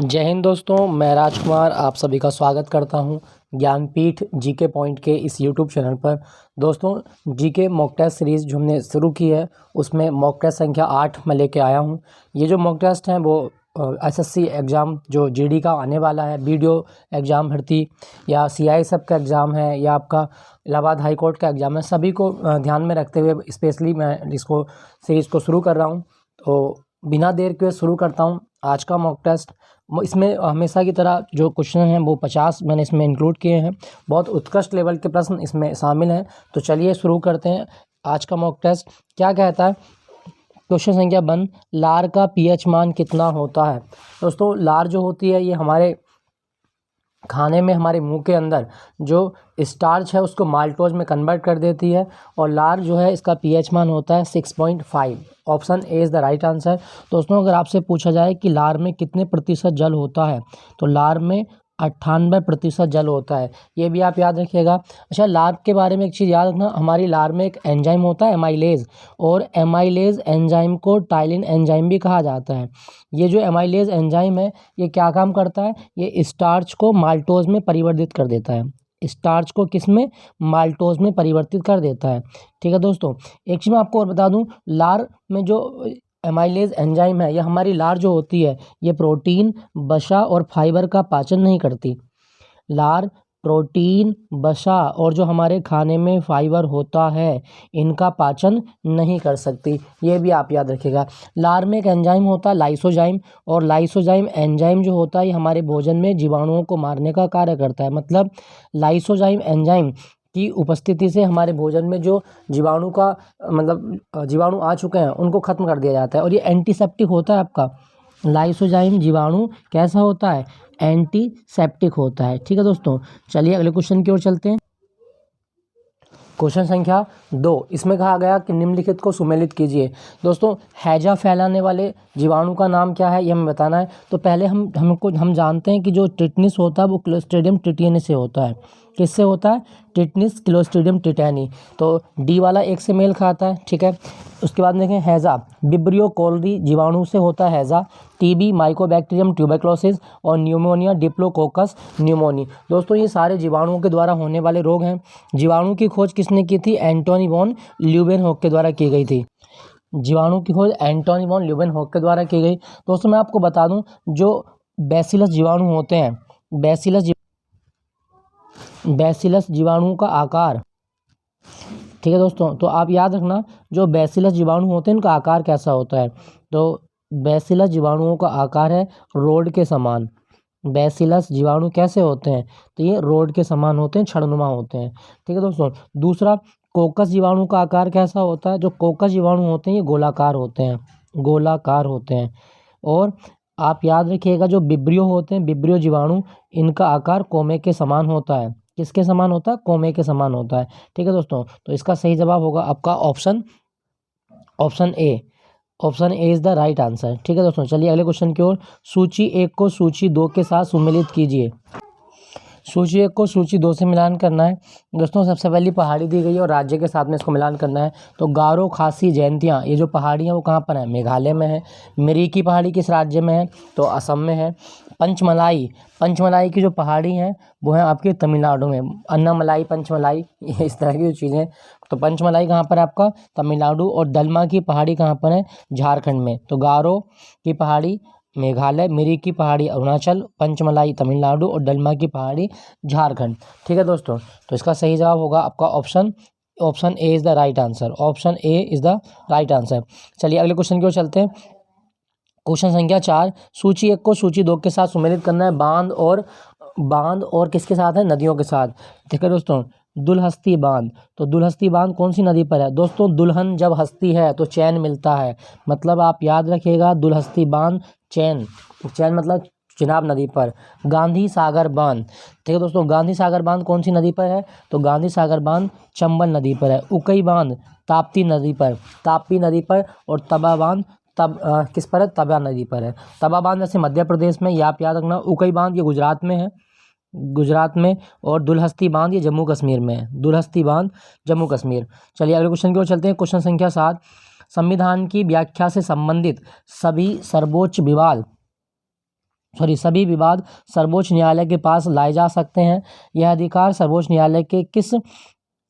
जय हिंद दोस्तों, मैं राजकुमार आप सभी का स्वागत करता हूं ज्ञानपीठ जीके पॉइंट के इस यूट्यूब चैनल पर। दोस्तों, जीके मॉक टेस्ट सीरीज़ जो हमने शुरू की है उसमें मॉक टेस्ट संख्या 8 मैं लेके आया हूं। ये जो मॉक टेस्ट हैं वो एसएससी एग्ज़ाम जो जीडी का आने वाला है, वीडियो एग्ज़ाम भर्ती या सीआईएसएफ का एग्ज़ाम है या आपका इलाहाबाद हाई कोर्ट का एग्ज़ाम है, सभी को ध्यान में रखते हुए स्पेशली मैं इसको सीरीज़ को शुरू कर रहा हूँ। तो बिना देर के शुरू करता हूँ आज का मॉक टेस्ट। इसमें हमेशा की तरह जो क्वेश्चन हैं वो 50 मैंने इसमें इंक्लूड किए हैं। बहुत उत्कृष्ट लेवल के प्रश्न इसमें शामिल हैं। तो चलिए शुरू करते हैं आज का मॉक टेस्ट। क्या कहता है क्वेश्चन संख्या 1, लार का पीएच मान कितना होता है। दोस्तों, लार जो होती है ये हमारे खाने में, हमारे मुंह के अंदर जो स्टार्च है उसको माल्टोज में कन्वर्ट कर देती है और लार जो है इसका पीएच मान होता है 6.5। Option A is the right answer. दोस्तों, अगर आपसे पूछा जाए कि लार में कितने प्रतिशत जल होता है तो लार में 98% जल होता है, ये भी आप याद रखिएगा। अच्छा, लार के बारे में एक चीज़ याद रखना, हमारी लार में एक एंजाइम होता है एमाइलेज, और एमाइलेज एंजाइम को टाइलिन एंजाइम भी कहा जाता है। ये जो एमाइलेज एंजाइम है ये क्या काम करता है, ये स्टार्च को माल्टोज में परिवर्तित कर देता है। स्टार्च को किस में, माल्टोज में परिवर्तित कर देता है। ठीक है दोस्तों, एक चीज़ मैं आपको और बता दूं, लार में जो एमाइलेज एंजाइम है, यह हमारी लार जो होती है ये प्रोटीन, वसा और फाइबर का पाचन नहीं करती। लार प्रोटीन, वसा और जो हमारे खाने में फाइबर होता है इनका पाचन नहीं कर सकती, ये भी आप याद रखिएगा। लार में एक एंजाइम होता है लाइसोजाइम, और लाइसोजाइम एंजाइम जो होता है ये हमारे भोजन में जीवाणुओं को मारने का कार्य करता है। मतलब लाइसोजाइम एंजाइम की उपस्थिति से हमारे भोजन में जो जीवाणु का जीवाणु आ चुके हैं उनको ख़त्म कर दिया जाता है, और ये एंटीसेप्टिक होता है आपका। लाइसोजाइम जीवाणु कैसा होता है, एंटीसेप्टिक होता है। ठीक है दोस्तों, चलिए अगले क्वेश्चन की ओर चलते हैं। क्वेश्चन संख्या 2, इसमें कहा गया कि निम्नलिखित को सुमेलित कीजिए। दोस्तों, हैजा फैलाने वाले जीवाणु का नाम क्या है ये हमें बताना है। तो पहले हम जानते हैं कि जो टिटनिस होता है वो क्लोस्ट्रिडियम टिटेनी से होता है। किससे होता है, टिटनिस क्लोस्ट्रिडियम टिटेनी। तो डी वाला एक से मेल खाता है। ठीक है, उसके बाद देखें हैजा विब्रियो कोलरी जीवाणु से होता है हैजा। टीबी माइकोबैक्टीरियम ट्यूबरक्लोसिस और न्यूमोनिया डिप्लोकोकस न्यूमोनी। दोस्तों, ये सारे जीवाणुओं के द्वारा होने वाले रोग हैं। जीवाणु की खोज किसने की थी, एंटोनी वॉन ल्यूवेनहोक के द्वारा की गई थी। जीवाणु की खोज एंटोनी वॉन ल्यूवेनहोक के द्वारा की गई। दोस्तों, मैं आपको बता दूं, जो बैसिलस जीवाणु होते हैं, बैसिलस जीवाणु का आकार, ठीक है दोस्तों, तो आप याद रखना जो बैसिलस जीवाणु होते हैं इनका आकार कैसा होता है। तो बैसिलस जीवाणुओं का आकार है रोड के समान। बैसिलस जीवाणु कैसे होते हैं, तो ये रोड के समान होते हैं, छड़नुमा होते हैं। ठीक है दोस्तों, दूसरा कोकस जीवाणु का आकार कैसा होता है, जो कोकस जीवाणु होते हैं ये गोलाकार होते हैं, गोलाकार होते हैं। और आप याद रखिएगा जो विब्रियो होते हैं, विब्रियो जीवाणु, इनका आकार कोमे के समान होता है। किसके समान होता है, कोमे के समान होता है। ठीक है दोस्तों, तो इसका सही जवाब होगा आपका option A. Option A is the right answer. ठीक है दोस्तों, चलिए अगले क्वेश्चन की ओर। सूची 1 को सूची 2 के साथ सुमेलित कीजिए। सूची 1 को सूची 2 से मिलान करना है। दोस्तों, सबसे पहली पहाड़ी दी गई है और राज्य के साथ में इसको मिलान करना है। तो गारो, खासी, जयंतियाँ, ये जो पहाड़ी हैं वो कहाँ पर है, मेघालय में है। मिरी की पहाड़ी किस राज्य में है, तो असम में है। पंचमलाई, पंचमलाई की जो पहाड़ी हैं वो है आपके तमिलनाडु में। अन्नामलाई, पंचमलाई, ये इस तरह की जो चीज़ें। तो पंचमलाई कहाँ पर है आपका, तमिलनाडु। और दलमा की पहाड़ी कहाँ पर है, झारखंड में। तो गारो की पहाड़ी मेघालय, मिरी की पहाड़ी अरुणाचल, पंचमलाई तमिलनाडु और दलमा की पहाड़ी झारखंड। ठीक है दोस्तों, तो इसका सही जवाब होगा आपका option A is the right answer. Option A is the right answer. चलिए अगले क्वेश्चन की ओर चलते हैं। क्वेश्चन संख्या 4, सूची 1 को सूची 2 के साथ सुमेलित करना है। बांध और किसके साथ है, नदियों के साथ। ठीक है दोस्तों, दुलहस्ती बांध, तो दुलहस्ती बांध कौन सी नदी पर है, दोस्तों दुल्हन जब हंसती है तो चैन मिलता है। मतलब आप याद रखिएगा, दुलहस्ती बांध चैन, चैन मतलब चिनाब नदी पर। गांधी सागर बांध, ठीक है दोस्तों, गांधी सागर बांध कौन सी नदी पर है, तो गांधी सागर बांध चंबल नदी पर है। उकई बांध ताप्ती नदी पर, ताप्ती नदी पर। और तवा बांध किस पर है, तवा नदी पर है। तवा बांध वैसे मध्य प्रदेश में, ये आप याद रखना। उकई बांध ये गुजरात में है, गुजरात में। और दुलहस्ती बांध ये जम्मू कश्मीर में है, दुलहस्ती बांध जम्मू कश्मीर। चलिए अगले क्वेश्चन की ओर चलते हैं। क्वेश्चन संख्या 7, संविधान की व्याख्या से संबंधित सभी सर्वोच्च विवाद सभी विवाद सर्वोच्च न्यायालय के पास लाए जा सकते हैं। यह अधिकार सर्वोच्च न्यायालय के किस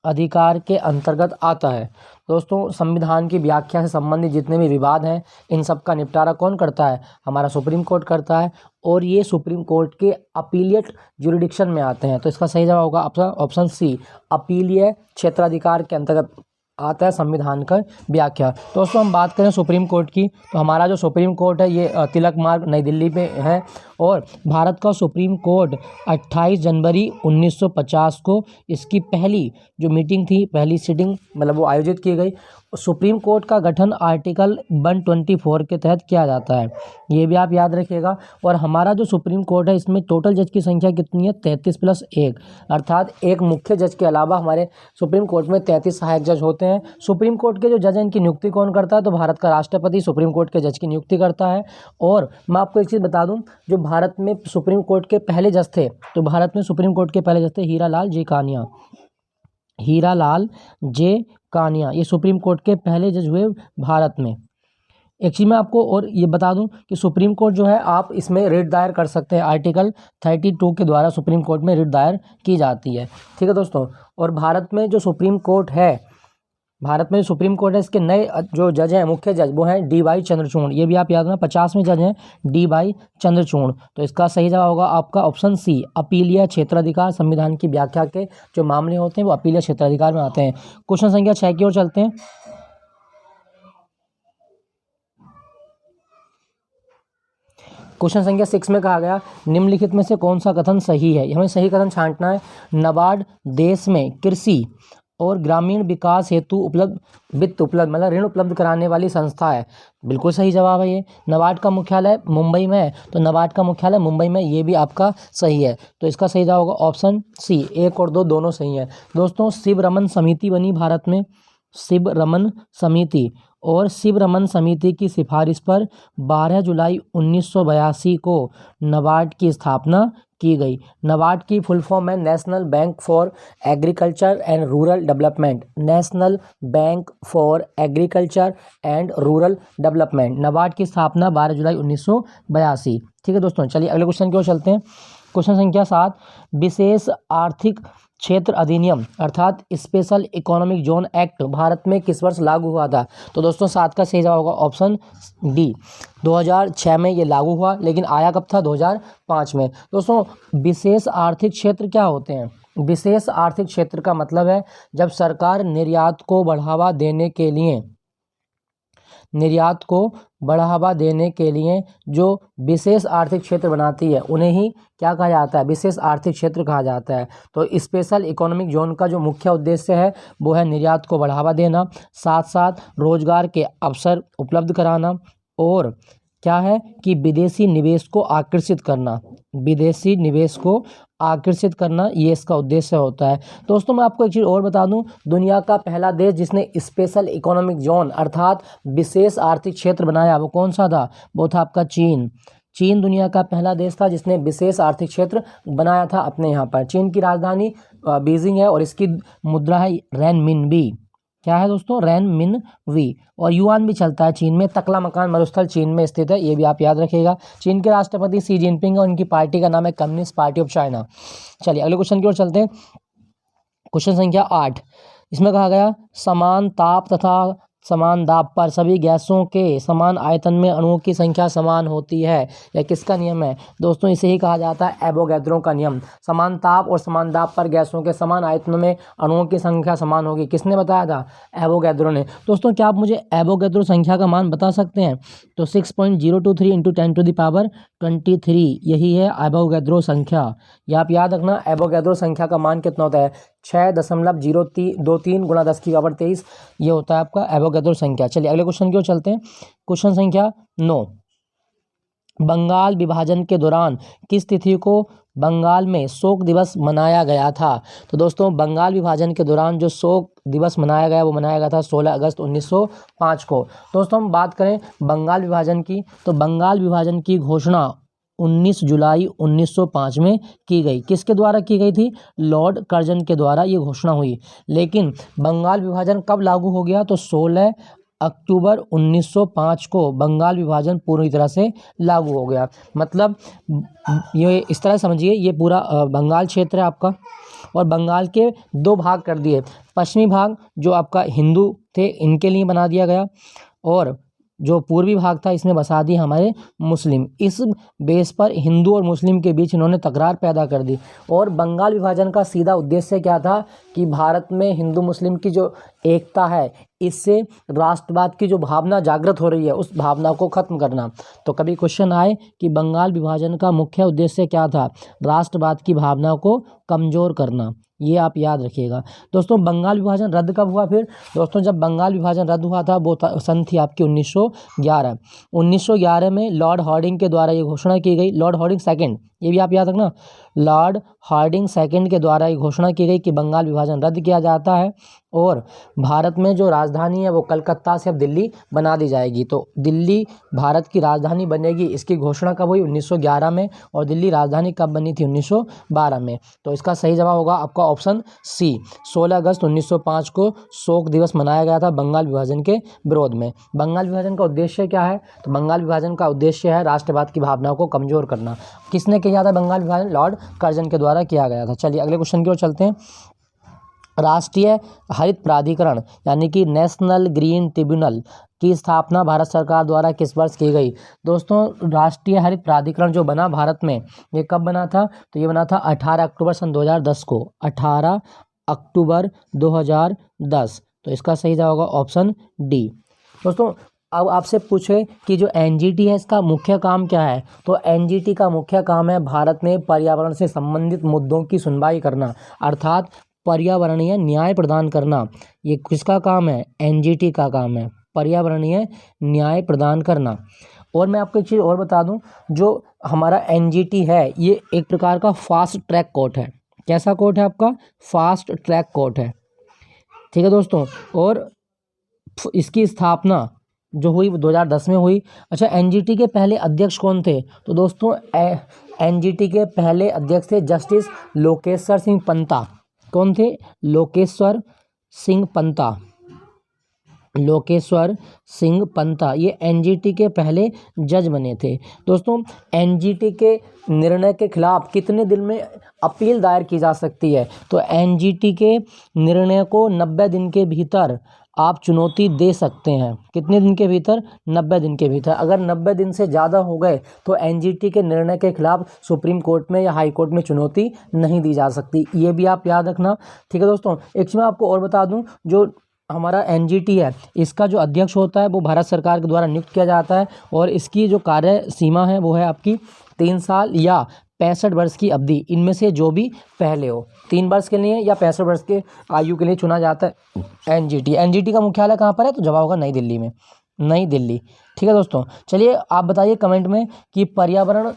अधिकार के अंतर्गत आता है? दोस्तों, संविधान की व्याख्या से संबंधित जितने भी विवाद हैं इन सब का निपटारा कौन करता है? हमारा सुप्रीम कोर्ट करता है, और ये सुप्रीम कोर्ट के अपीलिएट जुरिडिक्शन में आते हैं। तो इसका सही जवाब होगा ऑप्शन सी, अपीलीय क्षेत्राधिकार के अंतर्गत आता है संविधान का व्याख्या। दोस्तों, हम बात करें सुप्रीम कोर्ट की, तो हमारा जो सुप्रीम कोर्ट है ये तिलक मार्ग नई दिल्ली पे है, और भारत का सुप्रीम कोर्ट 28 जनवरी 1950 को इसकी पहली जो मीटिंग थी, पहली सिटिंग मतलब वो आयोजित की गई। सुप्रीम कोर्ट का गठन आर्टिकल 124 के तहत किया जाता है, ये भी आप याद रखिएगा। और हमारा जो सुप्रीम कोर्ट है इसमें टोटल जज की संख्या कितनी है? 33 + 1, अर्थात एक मुख्य जज के अलावा हमारे सुप्रीम कोर्ट में 33 सहायक जज होते हैं। सुप्रीम कोर्ट के जो जज हैं इनकी नियुक्ति कौन करता है? तो भारत का राष्ट्रपति सुप्रीम कोर्ट के जज की नियुक्ति करता है। और मैं आपको एक चीज़ बता दूं, जो भारत में सुप्रीम कोर्ट के पहले जज थे, तो भारत में सुप्रीम कोर्ट के पहले जज थे हीरालाल जे कानिया। हीरालाल जे कानिया ये सुप्रीम कोर्ट के पहले जज हुए भारत में। एक चीज़ मैं आपको और ये बता दूं कि सुप्रीम कोर्ट जो है आप इसमें रिट दायर कर सकते हैं, आर्टिकल 32 के द्वारा सुप्रीम कोर्ट में रिट दायर की जाती है। ठीक है दोस्तों, और भारत में जो सुप्रीम कोर्ट है, इसके नए जो जज हैं, मुख्य जज, वो हैं डी.वाई. चंद्रचूड़। ये भी आप याद रखना, 50वें जज हैं डी.वाई. चंद्रचूड़। तो इसका सही जवाब होगा आपका ऑप्शन सी, अपीलीय क्षेत्राधिकार। संविधान की व्याख्या के जो मामले होते हैं वो अपीलीय क्षेत्राधिकार में आते हैं। क्वेश्चन संख्या 6 की ओर चलते हैं। क्वेश्चन संख्या 6 में कहा गया, निम्नलिखित में से कौन सा कथन सही है? हमें सही कथन छांटना है। नाबार्ड देश में कृषि और ग्रामीण विकास हेतु वित्त उपलब्ध मतलब ऋण उपलब्ध कराने वाली संस्था है। बिल्कुल सही जवाब है ये। नाबार्ड का मुख्यालय मुंबई में है, तो नाबार्ड का मुख्यालय मुंबई में, ये भी आपका सही है। तो इसका सही जवाब होगा ऑप्शन सी, 1 और 2 दोनों सही हैं। दोस्तों, शिव रमन समिति बनी भारत में, शिव रमन समिति, और शिव रमन समिति की सिफारिश पर 12 जुलाई 1982 को नाबार्ड की स्थापना की गई। नाबार्ड की फुल फॉर्म है national bank for agriculture and rural development. National bank for agriculture and rural development. NABARD की स्थापना 12 जुलाई 1982। ठीक है दोस्तों, चलिए अगले क्वेश्चन की ओर चलते हैं। क्वेश्चन संख्या 7, विशेष आर्थिक क्षेत्र अधिनियम अर्थात special economic zone act Bharat में किस वर्ष लागू हुआ था? तो दोस्तों 7 का सही जवाब होगा ऑप्शन डी, 2006 में ये लागू हुआ, लेकिन आया कब था? 2005 में। दोस्तों, विशेष आर्थिक क्षेत्र क्या होते हैं? विशेष आर्थिक क्षेत्र का मतलब है जब सरकार निर्यात को बढ़ावा देने के लिए जो विशेष आर्थिक क्षेत्र बनाती है उन्हें ही क्या कहा जाता है? विशेष आर्थिक क्षेत्र कहा जाता है। तो स्पेशल इकोनॉमिक जोन का जो मुख्य उद्देश्य है वो है निर्यात को बढ़ावा देना, साथ साथ रोजगार के अवसर उपलब्ध कराना, और क्या है कि विदेशी निवेश को आकर्षित करना, ये इसका उद्देश्य होता है। दोस्तों, मैं आपको एक चीज़ और बता दूं, दुनिया का पहला देश जिसने स्पेशल इकोनॉमिक जोन अर्थात विशेष आर्थिक क्षेत्र बनाया वो कौन सा था? वो था आपका चीन। चीन दुनिया का पहला देश था जिसने विशेष आर्थिक क्षेत्र बनाया था अपने यहाँ पर। चीन की राजधानी बीजिंग है और इसकी मुद्रा है रेनमिनबी। क्या है दोस्तों? रेनमिनबी। और युआन भी चलता है चीन में। तकला मकान मरुस्थल चीन में स्थित है, ये भी आप याद रखिएगा। चीन के राष्ट्रपति शी जिनपिंग और उनकी पार्टी का नाम है कम्युनिस्ट पार्टी ऑफ चाइना। चलिए अगले क्वेश्चन की ओर चलते हैं। क्वेश्चन संख्या 8, इसमें कहा गया समान ताप तथा समान दाब पर सभी गैसों के समान आयतन में अणुओं की संख्या समान होती है। यह किसका नियम है? दोस्तों, इसे ही कहा जाता है एवोगैड्रो का नियम। समान ताप और समान दाब पर गैसों के समान आयतन में अणुओं की संख्या समान होगी। किसने बताया था? एवोगैड्रो ने। दोस्तों, क्या आप मुझे एवोगैड्रो संख्या का मान बता सकते हैं? तो 6.023 × 10⁻23 यही है एवोगैड्रो संख्या। यह आप याद रखना, एवोगैड्रो संख्या का मान कितना होता है? 6.023 × 10⁻23 ये होता है आपका एवोगैड्रो संख्या। चलिए अगले क्वेश्चन की ओर चलते हैं। क्वेश्चन संख्या 9, बंगाल विभाजन के दौरान किस तिथि को बंगाल में शोक दिवस मनाया गया था? तो दोस्तों, बंगाल विभाजन के दौरान जो शोक दिवस मनाया गया वो मनाया गया था 16 अगस्त 1905 को। दोस्तों, हम बात करें बंगाल विभाजन की, तो बंगाल विभाजन की घोषणा 19 जुलाई 1905 में की गई। किसके द्वारा की गई थी? लॉर्ड कर्जन के द्वारा ये घोषणा हुई। लेकिन बंगाल विभाजन कब लागू हो गया? तो 16 अक्टूबर 1905 को बंगाल विभाजन पूरी तरह से लागू हो गया। मतलब ये इस तरह समझिए, ये पूरा बंगाल क्षेत्र है आपका, और बंगाल के दो भाग कर दिए। पश्चिमी भाग जो आपका हिंदू थे इनके लिए बना दिया गया, और जो पूर्वी भाग था इसमें बसा दिए हमारे मुस्लिम। इस बेस पर हिंदू और मुस्लिम के बीच इन्होंने तकरार पैदा कर दी। और बंगाल विभाजन का सीधा उद्देश्य क्या था कि भारत में हिंदू मुस्लिम की जो एकता है, इससे राष्ट्रवाद की जो भावना जागृत हो रही है उस भावना को ख़त्म करना। तो कभी क्वेश्चन आए कि बंगाल विभाजन का मुख्य उद्देश्य क्या था, राष्ट्रवाद की भावना को कमज़ोर करना, ये आप याद रखिएगा। दोस्तों बंगाल विभाजन रद्द कब हुआ फिर? दोस्तों जब बंगाल विभाजन रद्द हुआ था वो सन थी आपकी 1911। 1911 में लॉर्ड हार्डिंग के द्वारा ये घोषणा की गई। लॉर्ड हार्डिंग सेकंड, ये भी आप याद रखना, लॉर्ड हार्डिंग सेकंड के द्वारा ये घोषणा की गई कि बंगाल विभाजन रद्द किया जाता है और भारत में जो राजधानी है वो कलकत्ता से अब दिल्ली बना दी जाएगी। तो दिल्ली भारत की राजधानी बनेगी, इसकी घोषणा कब हुई? 1911 में। और दिल्ली राजधानी कब बनी थी? 1912 में। तो इसका सही जवाब होगा आपका ऑप्शन सी। 16 अगस्त 1905 को शोक दिवस मनाया गया था बंगाल विभाजन के विरोध में। बंगाल विभाजन का उद्देश्य क्या है? तो बंगाल विभाजन का उद्देश्य है राष्ट्रवाद की भावना को कमज़ोर करना। किसने किया था बंगाल विभाजन? लॉर्ड कर्जन के द्वारा किया गया था। चलिए अगले क्वेश्चन की ओर चलते हैं। राष्ट्रीय हरित प्राधिकरण यानी कि नेशनल ग्रीन ट्रिब्यूनल की स्थापना भारत सरकार द्वारा किस वर्ष की गई? दोस्तों राष्ट्रीय हरित प्राधिकरण जो बना भारत में, ये कब बना था? तो ये बना था 18 अक्टूबर सन 2010 को। 18 अक्टूबर 2010। तो इसका सही जवाब होगा ऑप्शन डी। दोस्तों अब आपसे पूछे कि जो एनजीटी है इसका मुख्य काम क्या है? तो एनजीटी का मुख्य काम है भारत में पर्यावरण से संबंधित मुद्दों की सुनवाई करना, अर्थात पर्यावरणीय न्याय प्रदान करना। ये किसका काम है? एनजीटी का काम है, पर्यावरणीय न्याय प्रदान करना। और मैं आपको एक चीज़ और बता दूं, जो हमारा एनजीटी है ये एक प्रकार का फास्ट ट्रैक कोर्ट है। कैसा कोर्ट है आपका? फास्ट ट्रैक कोर्ट है, ठीक है दोस्तों। और इसकी स्थापना जो हुई वो 2010 में हुई। अच्छा, एनजीटी के पहले अध्यक्ष कौन थे? तो दोस्तों एनजीटी के पहले अध्यक्ष थे जस्टिस लोकेश्वर सिंह पंता। कौन थे? लोकेश्वर सिंह पंता। लोकेश्वर सिंह पंता ये एनजीटी के पहले जज बने थे। दोस्तों एनजीटी के निर्णय के खिलाफ कितने दिन में अपील दायर की जा सकती है? तो एनजीटी के निर्णय को 90 दिन के भीतर आप चुनौती दे सकते हैं। कितने दिन के भीतर? 90 दिन के भीतर। अगर 90 दिन से ज़्यादा हो गए तो एनजीटी के निर्णय के खिलाफ सुप्रीम कोर्ट में या हाई कोर्ट में चुनौती नहीं दी जा सकती। ये भी आप याद रखना, ठीक है दोस्तों। एक चीज़ मैं आपको और बता दूं, जो हमारा एनजीटी है इसका जो अध्यक्ष होता है वो भारत सरकार के द्वारा नियुक्त किया जाता है, और इसकी जो कार्य सीमा है वो है आपकी 3 साल या 65 वर्ष की अवधि, इनमें से जो भी पहले हो। 3 वर्ष के लिए या 65 वर्ष के आयु के लिए चुना जाता है एनजीटी। एनजीटी का मुख्यालय कहाँ पर है? तो जवाब होगा नई दिल्ली में, नई दिल्ली, ठीक है दोस्तों। चलिए आप बताइए कमेंट में कि पर्यावरण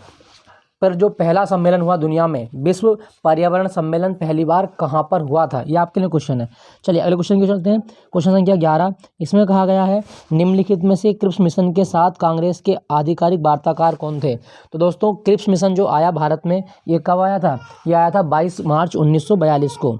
पर जो पहला सम्मेलन हुआ दुनिया में, विश्व पर्यावरण सम्मेलन पहली बार कहाँ पर हुआ था? ये आपके लिए क्वेश्चन है। चलिए अगले क्वेश्चन की चलते हैं। क्वेश्चन संख्या 11, इसमें कहा गया है निम्नलिखित में से क्रिप्स मिशन के साथ कांग्रेस के आधिकारिक वार्ताकार कौन थे? तो दोस्तों क्रिप्स मिशन जो आया भारत में, ये कब आया था? ये आया था 22 मार्च 1942 को।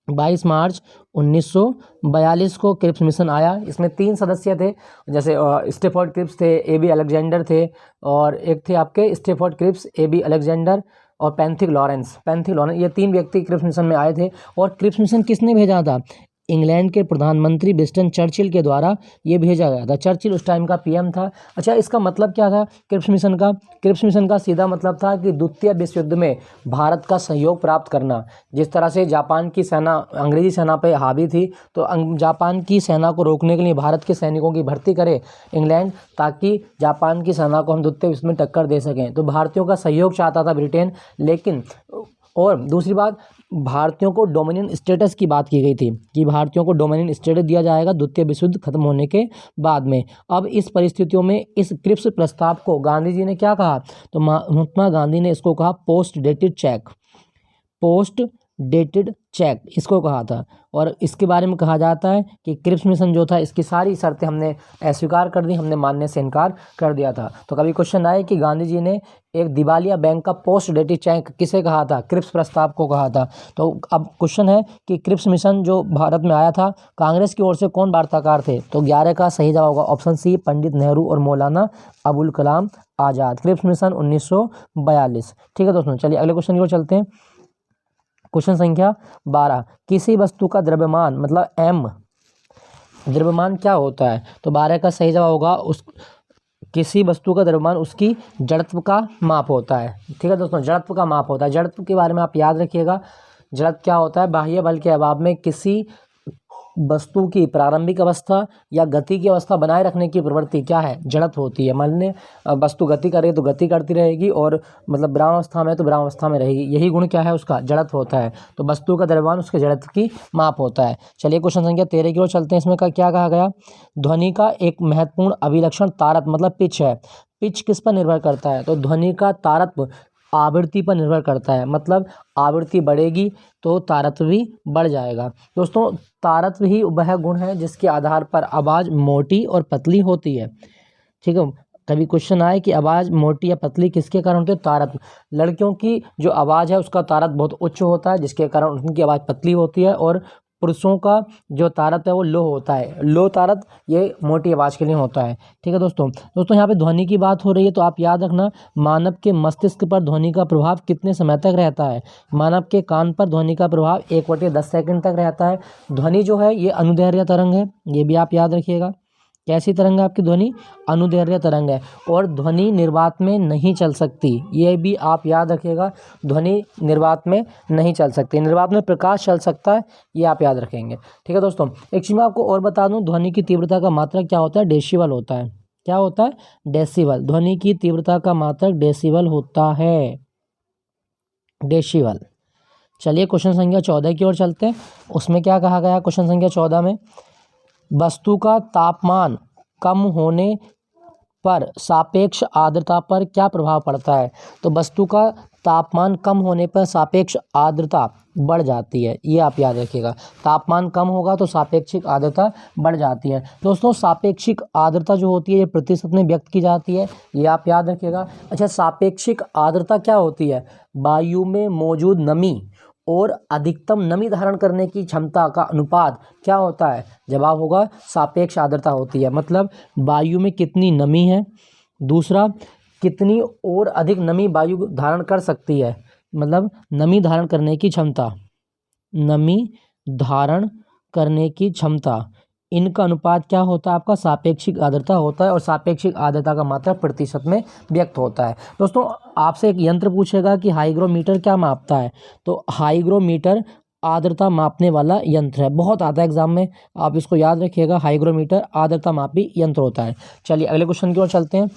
22 मार्च 1942 को क्रिप्स मिशन आया। इसमें 3 सदस्य थे, जैसे स्टेफोर्ड क्रिप्स थे, एबी अलेक्जेंडर थे, और एक थे आपके स्टेफोर्ड क्रिप्स, एबी अलेक्जेंडर और पैंथिक लॉरेंस। ये 3 व्यक्ति क्रिप्स मिशन में आए थे। और क्रिप्स मिशन किसने भेजा था? इंग्लैंड के प्रधानमंत्री विंस्टन चर्चिल के द्वारा ये भेजा गया था। चर्चिल उस टाइम का पीएम था। अच्छा, इसका मतलब क्या था क्रिप्स मिशन का? क्रिप्स मिशन का सीधा मतलब था कि द्वितीय विश्व युद्ध में भारत का सहयोग प्राप्त करना। जिस तरह से जापान की सेना अंग्रेजी सेना पे हावी थी, तो जापान की सेना को रोकने के लिए भारत के सैनिकों की भर्ती करे इंग्लैंड, ताकि जापान की सेना को हम द्वितीय विश्व में टक्कर दे सकें। तो भारतीयों का सहयोग चाहता था ब्रिटेन, लेकिन और दूसरी बात, भारतीयों को डोमिनियन स्टेटस की बात की गई थी कि भारतीयों को डोमिनियन स्टेटस दिया जाएगा द्वितीय विश्व युद्ध खत्म होने के बाद में। अब इस परिस्थितियों में इस क्रिप्स प्रस्ताव को गांधी जी ने क्या कहा? तो महात्मा गांधी ने इसको कहा post dated cheque. Post dated cheque इसको कहा था। और इसके बारे में कहा जाता है कि क्रिप्स मिशन जो था इसकी सारी शर्तें हमने अस्वीकार कर दी, हमने मानने से इनकार कर दिया था। तो कभी क्वेश्चन आए कि गांधी जी ने एक दिवालिया बैंक का पोस्ट डेटेड चेक किसे कहा था, क्रिप्स प्रस्ताव को कहा था। तो अब क्वेश्चन है कि क्रिप्स मिशन जो भारत में आया था कांग्रेस की ओर से कौन वार्ताकार थे, तो 11 का सही जवाब होगा ऑप्शन सी, पंडित नेहरू और मौलाना अबुल कलाम आज़ाद। Cripps mission 1942। ठीक है दोस्तों, चलिए अगले क्वेश्चन की ओर चलते हैं। क्वेश्चन संख्या 12, किसी वस्तु का द्रव्यमान मतलब m द्रव्यमान क्या होता है, तो 12 का सही जवाब होगा उस किसी वस्तु का द्रव्यमान उसकी जड़त्व का माप होता है। ठीक है दोस्तों, जड़त्व का माप होता है। जड़त्व के बारे में आप याद रखिएगा, जड़त्व क्या होता है, बाह्य बल के अभाव में किसी वस्तु की प्रारंभिक अवस्था या गति की अवस्था बनाए रखने की प्रवृत्ति क्या है, जड़त्व होती है। मान लें वस्तु गति करे तो गति करती रहेगी और मतलब विरामावस्था में तो विरामावस्था में रहेगी, यही गुण क्या है उसका, जड़त्व होता है। तो वस्तु का द्रव्यमान उसके जड़त्व की माप होता है। चलिए क्वेश्चन संख्या 13 की ओर चलते हैं। इसमें क्या कहा गया, ध्वनि का एक महत्वपूर्ण अभिलक्षण तारतम्य मतलब पिच है। पिच किस पर निर्भर करता है, तो ध्वनि का तारतम्य आवृत्ति पर निर्भर करता है। मतलब आवृत्ति बढ़ेगी तो तारतम्य भी बढ़ जाएगा। दोस्तों तारतम्य ही वह गुण है जिसके आधार पर आवाज़ मोटी और पतली होती है। ठीक है, कभी क्वेश्चन आए कि आवाज़ मोटी या पतली किसके कारण होती है, तारतम्य। लड़कियों की जो आवाज़ है उसका तारतम्य बहुत उच्च होता है जिसके कारण उनकी आवाज़ पतली होती है, और पुरुषों का जो तारतम्य है वो लो होता है, लो तारतम्य ये मोटी आवाज़ के लिए होता है। ठीक है दोस्तों यहाँ पे ध्वनि की बात हो रही है तो आप याद रखना मानव के मस्तिष्क पर ध्वनि का प्रभाव कितने समय तक रहता है। मानव के कान पर ध्वनि का प्रभाव 1/10 सेकंड तक रहता है। ध्वनि जो है ये अनुदैर्घ्य तरंग है, ये भी आप याद रखिएगा। कैसी तरंग है आपकी ध्वनि, अनुदैर्घ्य तरंग है, और ध्वनि निर्वात में नहीं चल सकती, ये भी आप याद रखिएगा। ध्वनि निर्वात में नहीं चल सकती, निर्वात में प्रकाश चल सकता है, ये आप याद रखेंगे। ठीक है दोस्तों, एक चीज़ मैं आपको और बता दूं, ध्वनि की तीव्रता का मात्रक क्या होता है, डेसिबल होता है। क्या होता है, डेसिबल। ध्वनि की तीव्रता का मात्रक डेसिबल होता है, डेसिबल। चलिए क्वेश्चन संख्या 14 की ओर चलते हैं। उसमें क्या कहा गया क्वेश्चन संख्या 14 में, वस्तु का तापमान कम होने पर सापेक्ष आर्द्रता पर क्या प्रभाव पड़ता है, तो वस्तु का तापमान कम होने पर सापेक्ष आर्द्रता बढ़ जाती है, ये आप याद रखिएगा। तापमान कम होगा तो सापेक्षिक आर्द्रता बढ़ जाती है। दोस्तों सापेक्षिक आर्द्रता जो होती है ये प्रतिशत में व्यक्त की जाती है, ये आप याद रखिएगा। अच्छा, सापेक्षिक आर्द्रता क्या होती है, वायु में मौजूद नमी और अधिकतम नमी धारण करने की क्षमता का अनुपात क्या होता है, जवाब होगा सापेक्ष आर्द्रता होती है। मतलब वायु में कितनी नमी है, दूसरा कितनी और अधिक नमी वायु धारण कर सकती है, मतलब नमी धारण करने की क्षमता, नमी धारण करने की क्षमता, इनका अनुपात क्या होता है आपका, सापेक्षिक आर्द्रता होता है। और सापेक्षिक आर्द्रता का मात्रा प्रतिशत में व्यक्त होता है। दोस्तों आपसे एक यंत्र पूछेगा कि हाइग्रोमीटर क्या मापता है, तो हाइग्रोमीटर आर्द्रता मापने वाला यंत्र है, बहुत आता है एग्जाम में, आप इसको याद रखिएगा। हाइग्रोमीटर आर्द्रता मापी यंत्र होता है। चलिए अगले क्वेश्चन की ओर चलते हैं।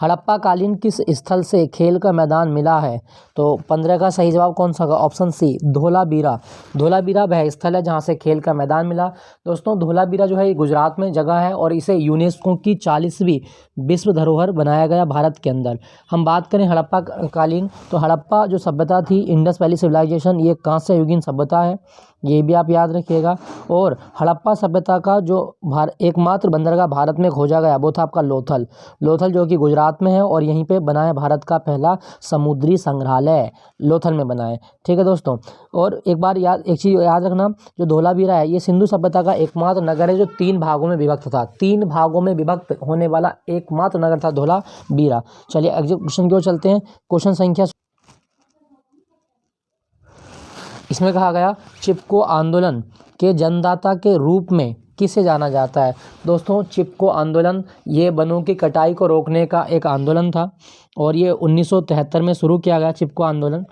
हड़प्पा कालीन किस स्थल से खेल का मैदान मिला है, तो 15 का सही जवाब कौन सा होगा, ऑप्शन सी, धोलावीरा। धोलावीरा वह स्थल है जहां से खेल का मैदान मिला। दोस्तों धोलावीरा जो है ये गुजरात में जगह है और इसे यूनेस्को की 40वीं विश्व धरोहर बनाया गया भारत के अंदर। हम बात करें हड़प्पा कालीन, तो हड़प्पा जो सभ्यता थी, इंडस वैली सिविलाइजेशन, ये कांस्य युगीन सभ्यता है, ये भी आप याद रखिएगा। और हड़प्पा सभ्यता का जो एकमात्र बंदरगाह भारत में खोजा गया वो था आपका लोथल। लोथल जो कि गुजरात में है और यहीं पे बना है भारत का पहला समुद्री संग्रहालय, लोथल में बना है। ठीक है दोस्तों, और एक चीज़ याद रखना, जो धोलावीरा है ये सिंधु सभ्यता का एकमात्र नगर है जो 3 भागों में विभक्त था। 3 भागों में विभक्त होने वाला एकमात्र नगर था धोलावीरा। चलिए अगले क्वेश्चन की ओर चलते हैं। क्वेश्चन संख्या, इसमें कहा गया चिपको आंदोलन के जन्मदाता के रूप में किसे जाना जाता है। दोस्तों चिपको आंदोलन ये वनों की कटाई को रोकने का एक आंदोलन था और ये 1973 में शुरू किया गया चिपको आंदोलन।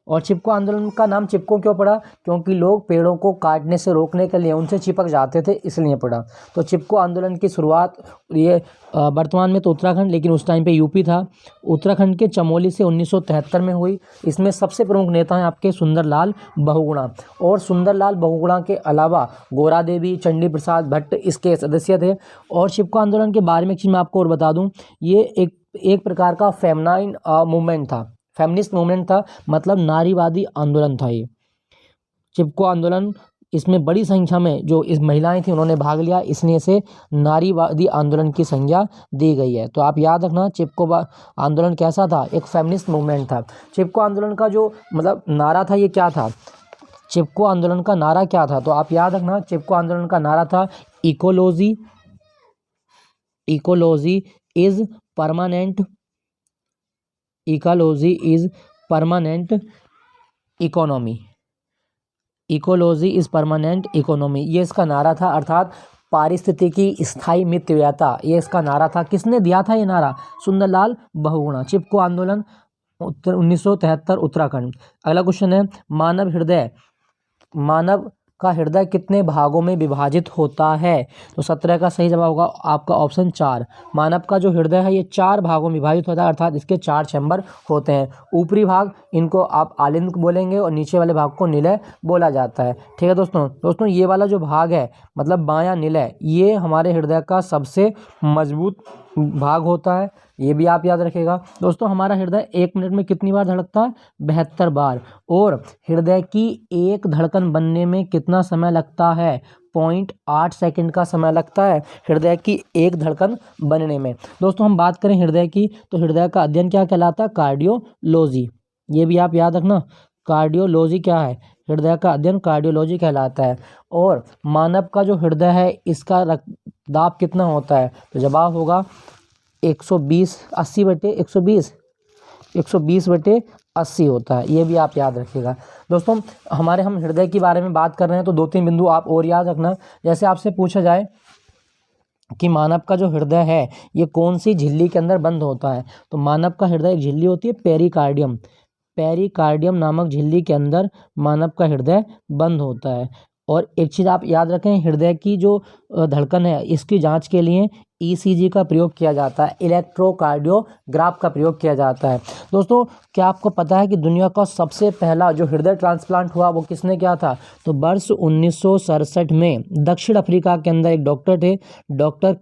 और चिपको आंदोलन का नाम चिपको क्यों पड़ा, क्योंकि लोग पेड़ों को काटने से रोकने के लिए उनसे चिपक जाते थे, इसलिए पड़ा। तो चिपको आंदोलन की शुरुआत ये वर्तमान में तो उत्तराखंड, लेकिन उस टाइम पे यूपी था, उत्तराखंड के चमोली से 1973 में हुई। इसमें सबसे प्रमुख नेता हैं आपके सुंदरलाल बहुगुणा, और सुंदरलाल बहुगुणा के अलावा गोरा देवी, चंडी प्रसाद भट्ट इसके सदस्य थे। और चिपको आंदोलन के बारे में एक चीज़ मैं आपको और बता दूँ, ये एक प्रकार का फेमनाइन मूवमेंट था। फेमिनिस्ट मूवमेंट था, मतलब नारीवादी आंदोलन था ये। चिपको आंदोलन, इसमें बड़ी संख्या में जो इस महिलाएं थी उन्होंने भाग लिया, इसलिए इसे नारीवादी आंदोलन की संज्ञा दी गई है। तो आप याद रखना चिपको आंदोलन कैसा था, एक फेमिनिस्ट मूवमेंट था। चिपको आंदोलन का जो मतलब नारा था ये क्या था, चिपको आंदोलन का नारा क्या था, तो आप याद रखना चिपको आंदोलन का नारा था ecology is permanent, ecology is permanent economy, ecology is permanent economy, ये इसका नारा था, अर्थात पारिस्थितिकी स्थायी मितव्ययता, ये इसका नारा था। किसने दिया था ये नारा, सुंदरलाल बहुगुणा। चिपको आंदोलन 1973 उत्तराखंड। अगला क्वेश्चन है, मानव का हृदय कितने भागों में विभाजित होता है, तो 17 का सही जवाब होगा आपका ऑप्शन 4। मानव का जो हृदय है ये 4 भागों में विभाजित होता है, अर्थात इसके 4 चैम्बर होते हैं। ऊपरी भाग इनको आप आलिंद बोलेंगे और नीचे वाले भाग को निलय बोला जाता है। ठीक है दोस्तों ये वाला जो भाग है मतलब बायां निलय, ये हमारे हृदय का सबसे मजबूत भाग होता है, ये भी आप याद रखिएगा। दोस्तों हमारा हृदय 1 मिनट में कितनी बार धड़कता है, 72 बार। और हृदय की एक धड़कन बनने में कितना समय लगता है, 0.8 सेकंड का समय लगता है हृदय की एक धड़कन बनने में। दोस्तों हम बात करें हृदय की, तो हृदय का अध्ययन क्या कहलाता है, कार्डियोलॉजी, ये भी आप याद रखना। कार्डियोलॉजी क्या है, हृदय का अध्ययन कार्डियोलॉजी कहलाता है। और मानव का जो हृदय है इसका रक्तदाब कितना होता है, तो जवाब होगा 120 बटे 80 होता है, ये भी आप याद रखिएगा। दोस्तों हम हृदय के बारे में बात कर रहे हैं तो 2-3 बिंदु आप और याद रखना। जैसे आपसे पूछा जाए कि मानव का जो हृदय है ये कौन सी झिल्ली के अंदर बंद होता है, तो मानव का हृदय एक झिल्ली होती है पेरिकार्डियम नामक झिल्ली के अंदर मानव का हृदय बंद होता है। और एक चीज़ आप याद रखें, हृदय की जो धड़कन है इसकी जांच के लिए ईसीजी का प्रयोग किया जाता है, इलेक्ट्रोकार्डियोग्राफ का प्रयोग किया जाता है। दोस्तों क्या आपको पता है कि दुनिया का सबसे पहला जो हृदय ट्रांसप्लांट हुआ वो किसने किया था, तो वर्ष 1967 में दक्षिण अफ्रीका के अंदर एक डॉक्टर थे, डॉक्टर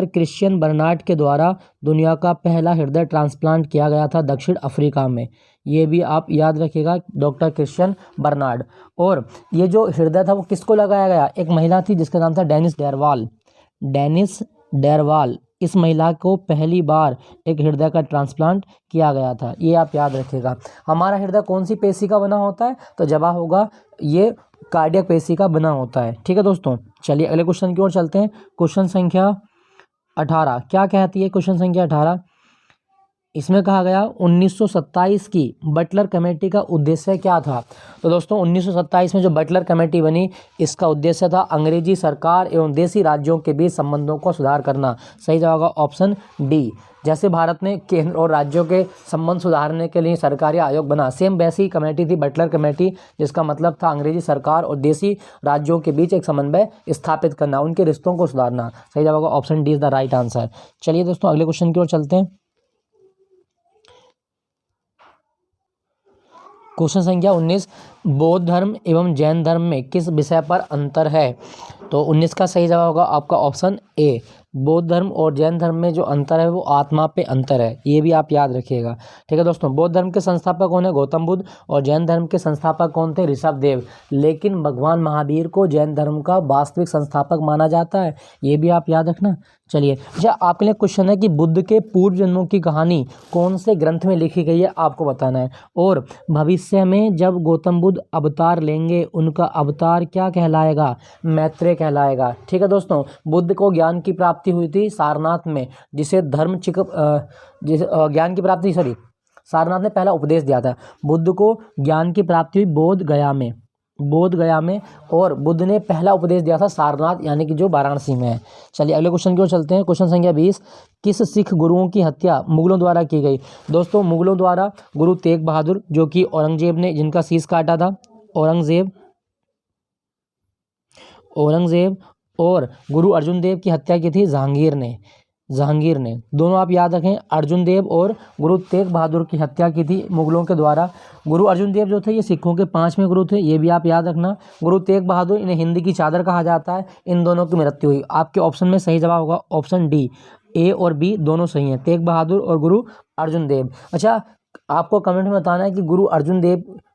क्रिश्चियन बर्नार्ड के द्वारा दुनिया का पहला हृदय ट्रांसप्लांट किया गया था दक्षिण अफ्रीका में, ये भी आप याद रखिएगा, डॉक्टर क्रिश्चियन बर्नार्ड। और ये जो हृदय था वो किसको लगाया गया, एक महिला थी जिसका नाम था डेनिस डेरवाल, इस महिला को पहली बार एक हृदय का ट्रांसप्लांट किया गया था, ये आप याद रखिएगा। हमारा हृदय कौन सी पेशी का बना होता है, तो जवाब होगा ये कार्डियक पेशी का बना होता है। ठीक है दोस्तों, चलिए अगले क्वेश्चन की ओर चलते हैं। क्वेश्चन संख्या 18 क्या कहती है, क्वेश्चन संख्या 18 इसमें कहा गया 1927 की बटलर कमेटी का उद्देश्य क्या था, तो दोस्तों 1927 में जो बटलर कमेटी बनी इसका उद्देश्य था अंग्रेजी सरकार एवं देसी राज्यों के बीच संबंधों को सुधार करना। सही जवाब होगा ऑप्शन डी। जैसे भारत ने केंद्र और राज्यों के संबंध सुधारने के लिए सरकारी आयोग बना, सेम वैसी कमेटी थी बटलर कमेटी, जिसका मतलब था अंग्रेजी सरकार और देसी राज्यों के बीच एक समन्वय स्थापित करना, उनके रिश्तों को सुधारना। सही जवाब होगा option D is the right answer. चलिए दोस्तों अगले क्वेश्चन की ओर चलते हैं। क्वेश्चन संख्या 19 बौद्ध धर्म एवं जैन धर्म में किस विषय पर अंतर है, तो 19 का सही जवाब होगा आपका ऑप्शन ए। बौद्ध धर्म और जैन धर्म में जो अंतर है वो आत्मा पे अंतर है, ये भी आप याद रखिएगा। ठीक है दोस्तों, बौद्ध धर्म के संस्थापक कौन है, गौतम बुद्ध, और जैन धर्म के संस्थापक कौन थे, ऋषभदेव। लेकिन भगवान महावीर को जैन धर्म का वास्तविक संस्थापक माना जाता है, ये भी आप याद रखना। चलिए अच्छा आपके लिए क्वेश्चन है कि बुद्ध के पूर्व जन्मों की कहानी कौन से ग्रंथ में लिखी गई है, आपको बताना है। और भविष्य में जब गौतम बुद्ध अवतार लेंगे उनका अवतार क्या कहलाएगा, मैत्रेय कहलाएगा। ठीक है दोस्तों, बुद्ध को ज्ञान की प्राप्ति हुई थी सारनाथ में, जिसे ज्ञान की प्राप्ति सारनाथ ने पहला उपदेश दिया था। बुद्ध को ज्ञान की प्राप्ति हुई बोध गया में, और बुद्ध ने पहला उपदेश दिया था सारनाथ यानी कि जो वाराणसी में है। चलिए अगले क्वेश्चन की ओर चलते हैं। क्वेश्चन संख्या 20 किस सिख गुरुओं की हत्या मुगलों द्वारा की गई, दोस्तों मुगलों द्वारा गुरु तेग बहादुर जो कि औरंगजेब ने जिनका शीश काटा था, औरंगजेब और गुरु अर्जुन देव की हत्या की थी जहांगीर ने। दोनों आप याद रखें, अर्जुन देव और गुरु तेग बहादुर की हत्या की थी मुगलों के द्वारा। गुरु अर्जुन देव जो थे ये सिखों के 5वें गुरु थे, ये भी आप याद रखना। गुरु तेग बहादुर, इन्हें हिंदी की चादर कहा जाता है। इन दोनों की मृत्यु हुई। आपके ऑप्शन में सही जवाब होगा ऑप्शन डी, ए और बी दोनों सही हैं। तेग बहादुर और गुरु अर्जुन देव। अच्छा, आपको कमेंट में बताना है कि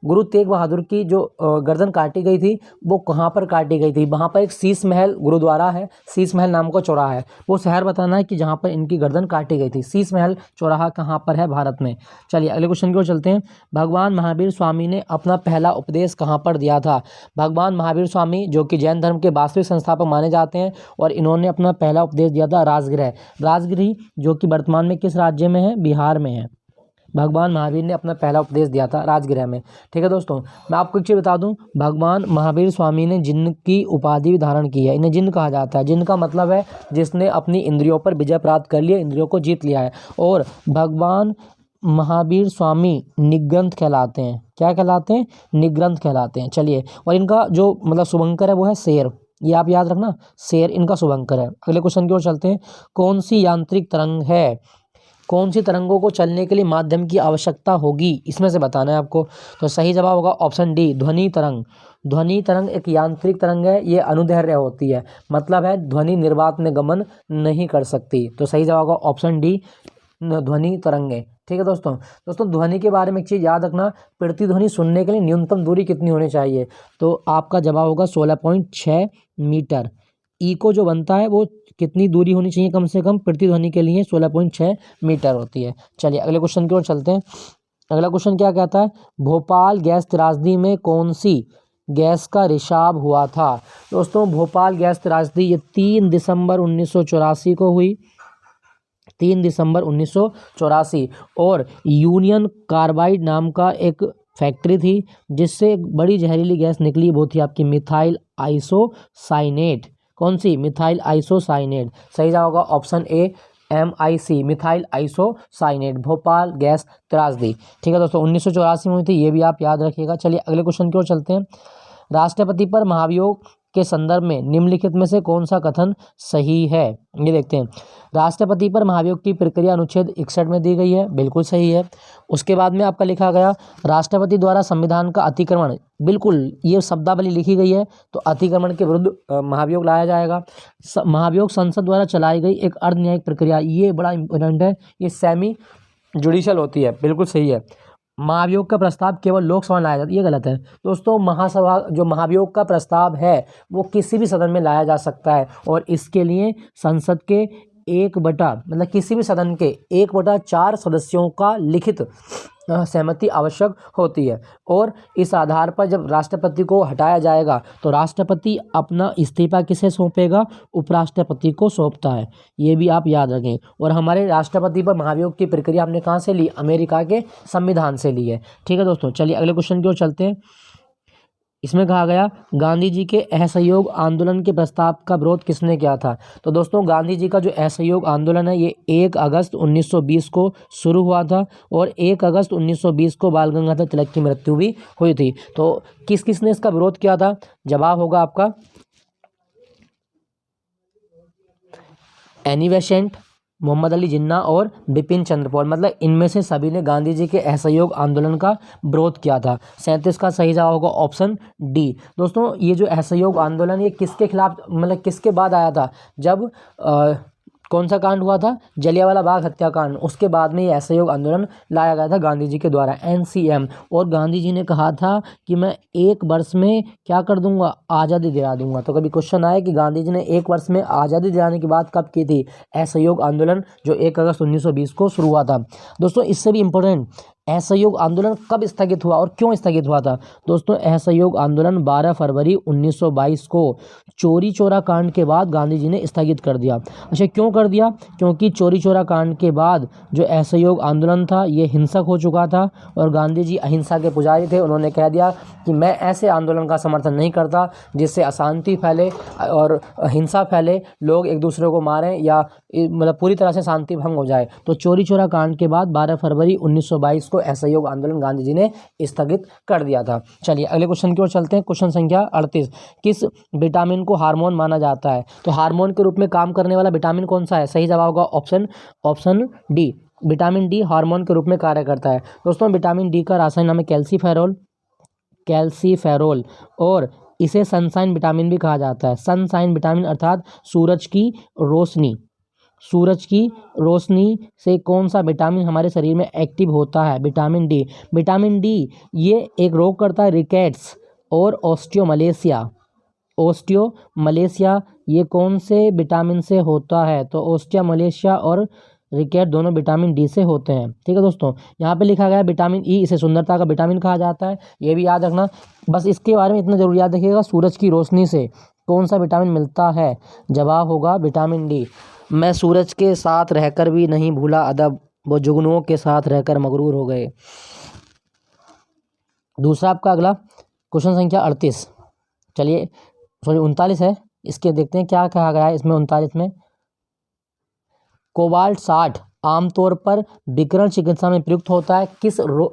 गुरु तेग बहादुर की जो गर्दन काटी गई थी वो कहाँ पर काटी गई थी। वहाँ पर एक शीश महल गुरुद्वारा है, शीश महल नाम का चौराहा है, वो शहर बताना है कि जहाँ पर इनकी गर्दन काटी गई थी। शीश महल चौराहा कहाँ पर है भारत में। चलिए अगले क्वेश्चन की ओर चलते हैं। भगवान महावीर स्वामी ने अपना पहला उपदेश कहाँ पर दिया था। भगवान महावीर स्वामी जो कि जैन धर्म के वास्तविक संस्थापक माने जाते हैं और इन्होंने अपना पहला उपदेश दिया था राजगृह। राजगृह जो कि वर्तमान में किस राज्य में है, बिहार में है। भगवान महावीर ने अपना पहला उपदेश दिया था राजगृह में। ठीक है दोस्तों, मैं आपको एक चीज़ बता दूं, भगवान महावीर स्वामी ने जिन्न की उपाधि भी धारण की है। इन्हें जिन्न कहा जाता है। जिन्न का मतलब है जिसने अपनी इंद्रियों पर विजय प्राप्त कर लिया, इंद्रियों को जीत लिया है। और भगवान महावीर स्वामी निग्रंथ कहलाते हैं। क्या कहलाते हैं, निग्रंथ कहलाते हैं। चलिए, और इनका जो मतलब शुभंकर है वो है शेर, ये आप याद रखना, शेर इनका शुभंकर है। अगले क्वेश्चन की ओर चलते हैं। कौन सी यांत्रिक तरंग है, कौन सी तरंगों को चलने के लिए माध्यम की आवश्यकता होगी, इसमें से बताना है आपको। तो सही जवाब होगा ऑप्शन डी, ध्वनि तरंग। ध्वनि तरंग एक यांत्रिक तरंग है, ये अनुदैर्घ्य होती है, मतलब है ध्वनि निर्वात में गमन नहीं कर सकती। तो सही जवाब होगा ऑप्शन डी, ध्वनि तरंगे। ठीक है दोस्तों ध्वनि के बारे में एक चीज़ याद रखना, प्रतिध्वनि सुनने के लिए न्यूनतम दूरी कितनी होनी चाहिए। तो आपका जवाब होगा 16.6 मीटर। इको जो बनता है वो कितनी दूरी होनी चाहिए कम से कम प्रतिध्वनि के लिए, 16.6 मीटर होती है। चलिए अगले क्वेश्चन की ओर चलते हैं। अगला क्वेश्चन क्या कहता है, भोपाल गैस त्रासदी में कौन सी गैस का रिसाव हुआ था। दोस्तों भोपाल गैस त्रासदी ये 3 दिसंबर 1984 को हुई, 3 दिसंबर 1984। और यूनियन कार्बाइड नाम का एक फैक्ट्री थी जिससे एक बड़ी जहरीली गैस निकली, वो थी आपकी मिथाइल आइसोसाइनेट। कौन सी, मिथाइल आइसोसाइनेट। सही जवाब होगा option A, MIC, methyl isocyanate, Bhopal gas त्रासदी। ठीक है दोस्तों, 1984 में हुई थी, ये भी आप याद रखिएगा। चलिए अगले क्वेश्चन की ओर चलते हैं। राष्ट्रपति पर महाभियोग के संदर्भ में निम्नलिखित में से कौन सा कथन सही है, ये देखते हैं। राष्ट्रपति पर महाभियोग की प्रक्रिया अनुच्छेद 61 में दी गई है, बिल्कुल सही है। उसके बाद में आपका लिखा गया राष्ट्रपति द्वारा संविधान का अतिक्रमण, बिल्कुल ये शब्दावली लिखी गई है, तो अतिक्रमण के विरुद्ध महाभियोग लाया जाएगा। महाभियोग संसद द्वारा चलाई गई एक अर्ध न्यायिक प्रक्रिया, ये बड़ा इंपॉर्टेंट है, ये सेमी जुडिशियल होती है, बिल्कुल सही है। महाभियोग का प्रस्ताव केवल लोकसभा में लाया जाता है, ये गलत है दोस्तों। महासभा जो महाभियोग का प्रस्ताव है वो किसी भी सदन में लाया जा सकता है और इसके लिए संसद के 1/, मतलब किसी भी सदन के 1/4 सदस्यों का लिखित सहमति आवश्यक होती है। और इस आधार पर जब राष्ट्रपति को हटाया जाएगा तो राष्ट्रपति अपना इस्तीफा किसे सौंपेगा, उपराष्ट्रपति को सौंपता है, ये भी आप याद रखें। और हमारे राष्ट्रपति पर महाभियोग की प्रक्रिया हमने कहाँ से ली, अमेरिका के संविधान से ली है। ठीक है दोस्तों, चलिए अगले क्वेश्चन की ओर चलते हैं। इसमें कहा गया गांधी जी के असहयोग आंदोलन के प्रस्ताव का विरोध किसने किया था। तो दोस्तों गांधी जी का जो असहयोग आंदोलन है ये 1 अगस्त 1920 को शुरू हुआ था और 1 अगस्त 1920 को बाल गंगाधर तिलक की मृत्यु भी हुई थी। तो किस किसने इसका विरोध किया था, जवाब होगा आपका एनी बेसेंट, मोहम्मद अली जिन्ना और बिपिन चंद्र पाल, मतलब इनमें से सभी ने गांधी जी के असहयोग आंदोलन का विरोध किया था। 37 का सही जवाब होगा ऑप्शन डी। दोस्तों ये जो असहयोग आंदोलन ये किसके खिलाफ, मतलब किसके बाद आया था, जब कौन सा कांड हुआ था, जलियांवाला बाग हत्याकांड, उसके बाद में ये असहयोग आंदोलन लाया गया था गांधी जी के द्वारा, NCM। और गांधी जी ने कहा था कि मैं 1 वर्ष में क्या कर दूंगा, आज़ादी दिला दूंगा। तो कभी क्वेश्चन आया कि गांधी जी ने 1 वर्ष में आज़ादी दिलाने की बात कब की थी, असहयोग आंदोलन जो 1 अगस्त 1920 को शुरू हुआ था। दोस्तों इससे भी इम्पोर्टेंट, असहयोग आंदोलन कब स्थगित हुआ और क्यों स्थगित हुआ था। दोस्तों असहयोग आंदोलन 12 फरवरी 1922 को चोरी चौरा कांड के बाद गांधी जी ने स्थगित कर दिया। अच्छा क्यों कर दिया, क्योंकि चोरी चौरा कांड के बाद जो असहयोग आंदोलन था ये हिंसक हो चुका था और गांधी जी अहिंसा के पुजारी थे। उन्होंने कह दिया कि मैं ऐसे आंदोलन का समर्थन नहीं करता जिससे अशांति फैले और हिंसा फैले, लोग एक दूसरे को मारें या मतलब पूरी तरह से शांति भंग हो जाए। तो चोरी चौरा कांड के बाद 12 फरवरी 1922 को असहयोग आंदोलन गांधी जी ने स्थगित कर दिया था। चलिए अगले क्वेश्चन की ओर चलते हैं। क्वेश्चन संख्या 38, किस विटामिन को हार्मोन माना जाता है। तो हार्मोन के रूप में काम करने वाला विटामिन कौन सा है, सही जवाब होगा option D, vitamin D hormone के रूप में कार्य करता है। दोस्तों विटामिन डी का रासायनिक नाम है कैल्सीफेरोल और इसे सनशाइन विटामिन भी कहा जाता है। सनशाइन विटामिन अर्थात सूरज की रोशनी, सूरज की रोशनी से कौन सा विटामिन हमारे शरीर में एक्टिव होता है? Vitamin D. विटामिन डी ये एक रोग करता है रिकेट्स और ऑस्टियोमलेशिया। ऑस्टियोमलेशिया ये कौन से विटामिन से होता है? तो ऑस्टियोमलेशिया और रिकेट दोनों विटामिन डी से होते हैं। ठीक है दोस्तों, यहाँ पे लिखा गया है विटामिन ई, इसे सुंदरता का विटामिन कहा जाता है, ये भी याद रखना। बस इसके बारे में इतना जरूर याद रखिएगा, सूरज की रोशनी से कौन सा विटामिन मिलता है? जवाब होगा विटामिन डी। मैं सूरज के साथ रहकर भी नहीं भूला अदब, वो जुगनुओं के साथ रहकर मगरूर हो गए। दूसरा आपका अगला क्वेश्चन संख्या 38, चलिए सॉरी 39 है, इसके देखते हैं क्या कहा गया है इसमें 39 में। कोबाल्ट 60 आमतौर पर विकिरण चिकित्सा में प्रयुक्त होता है,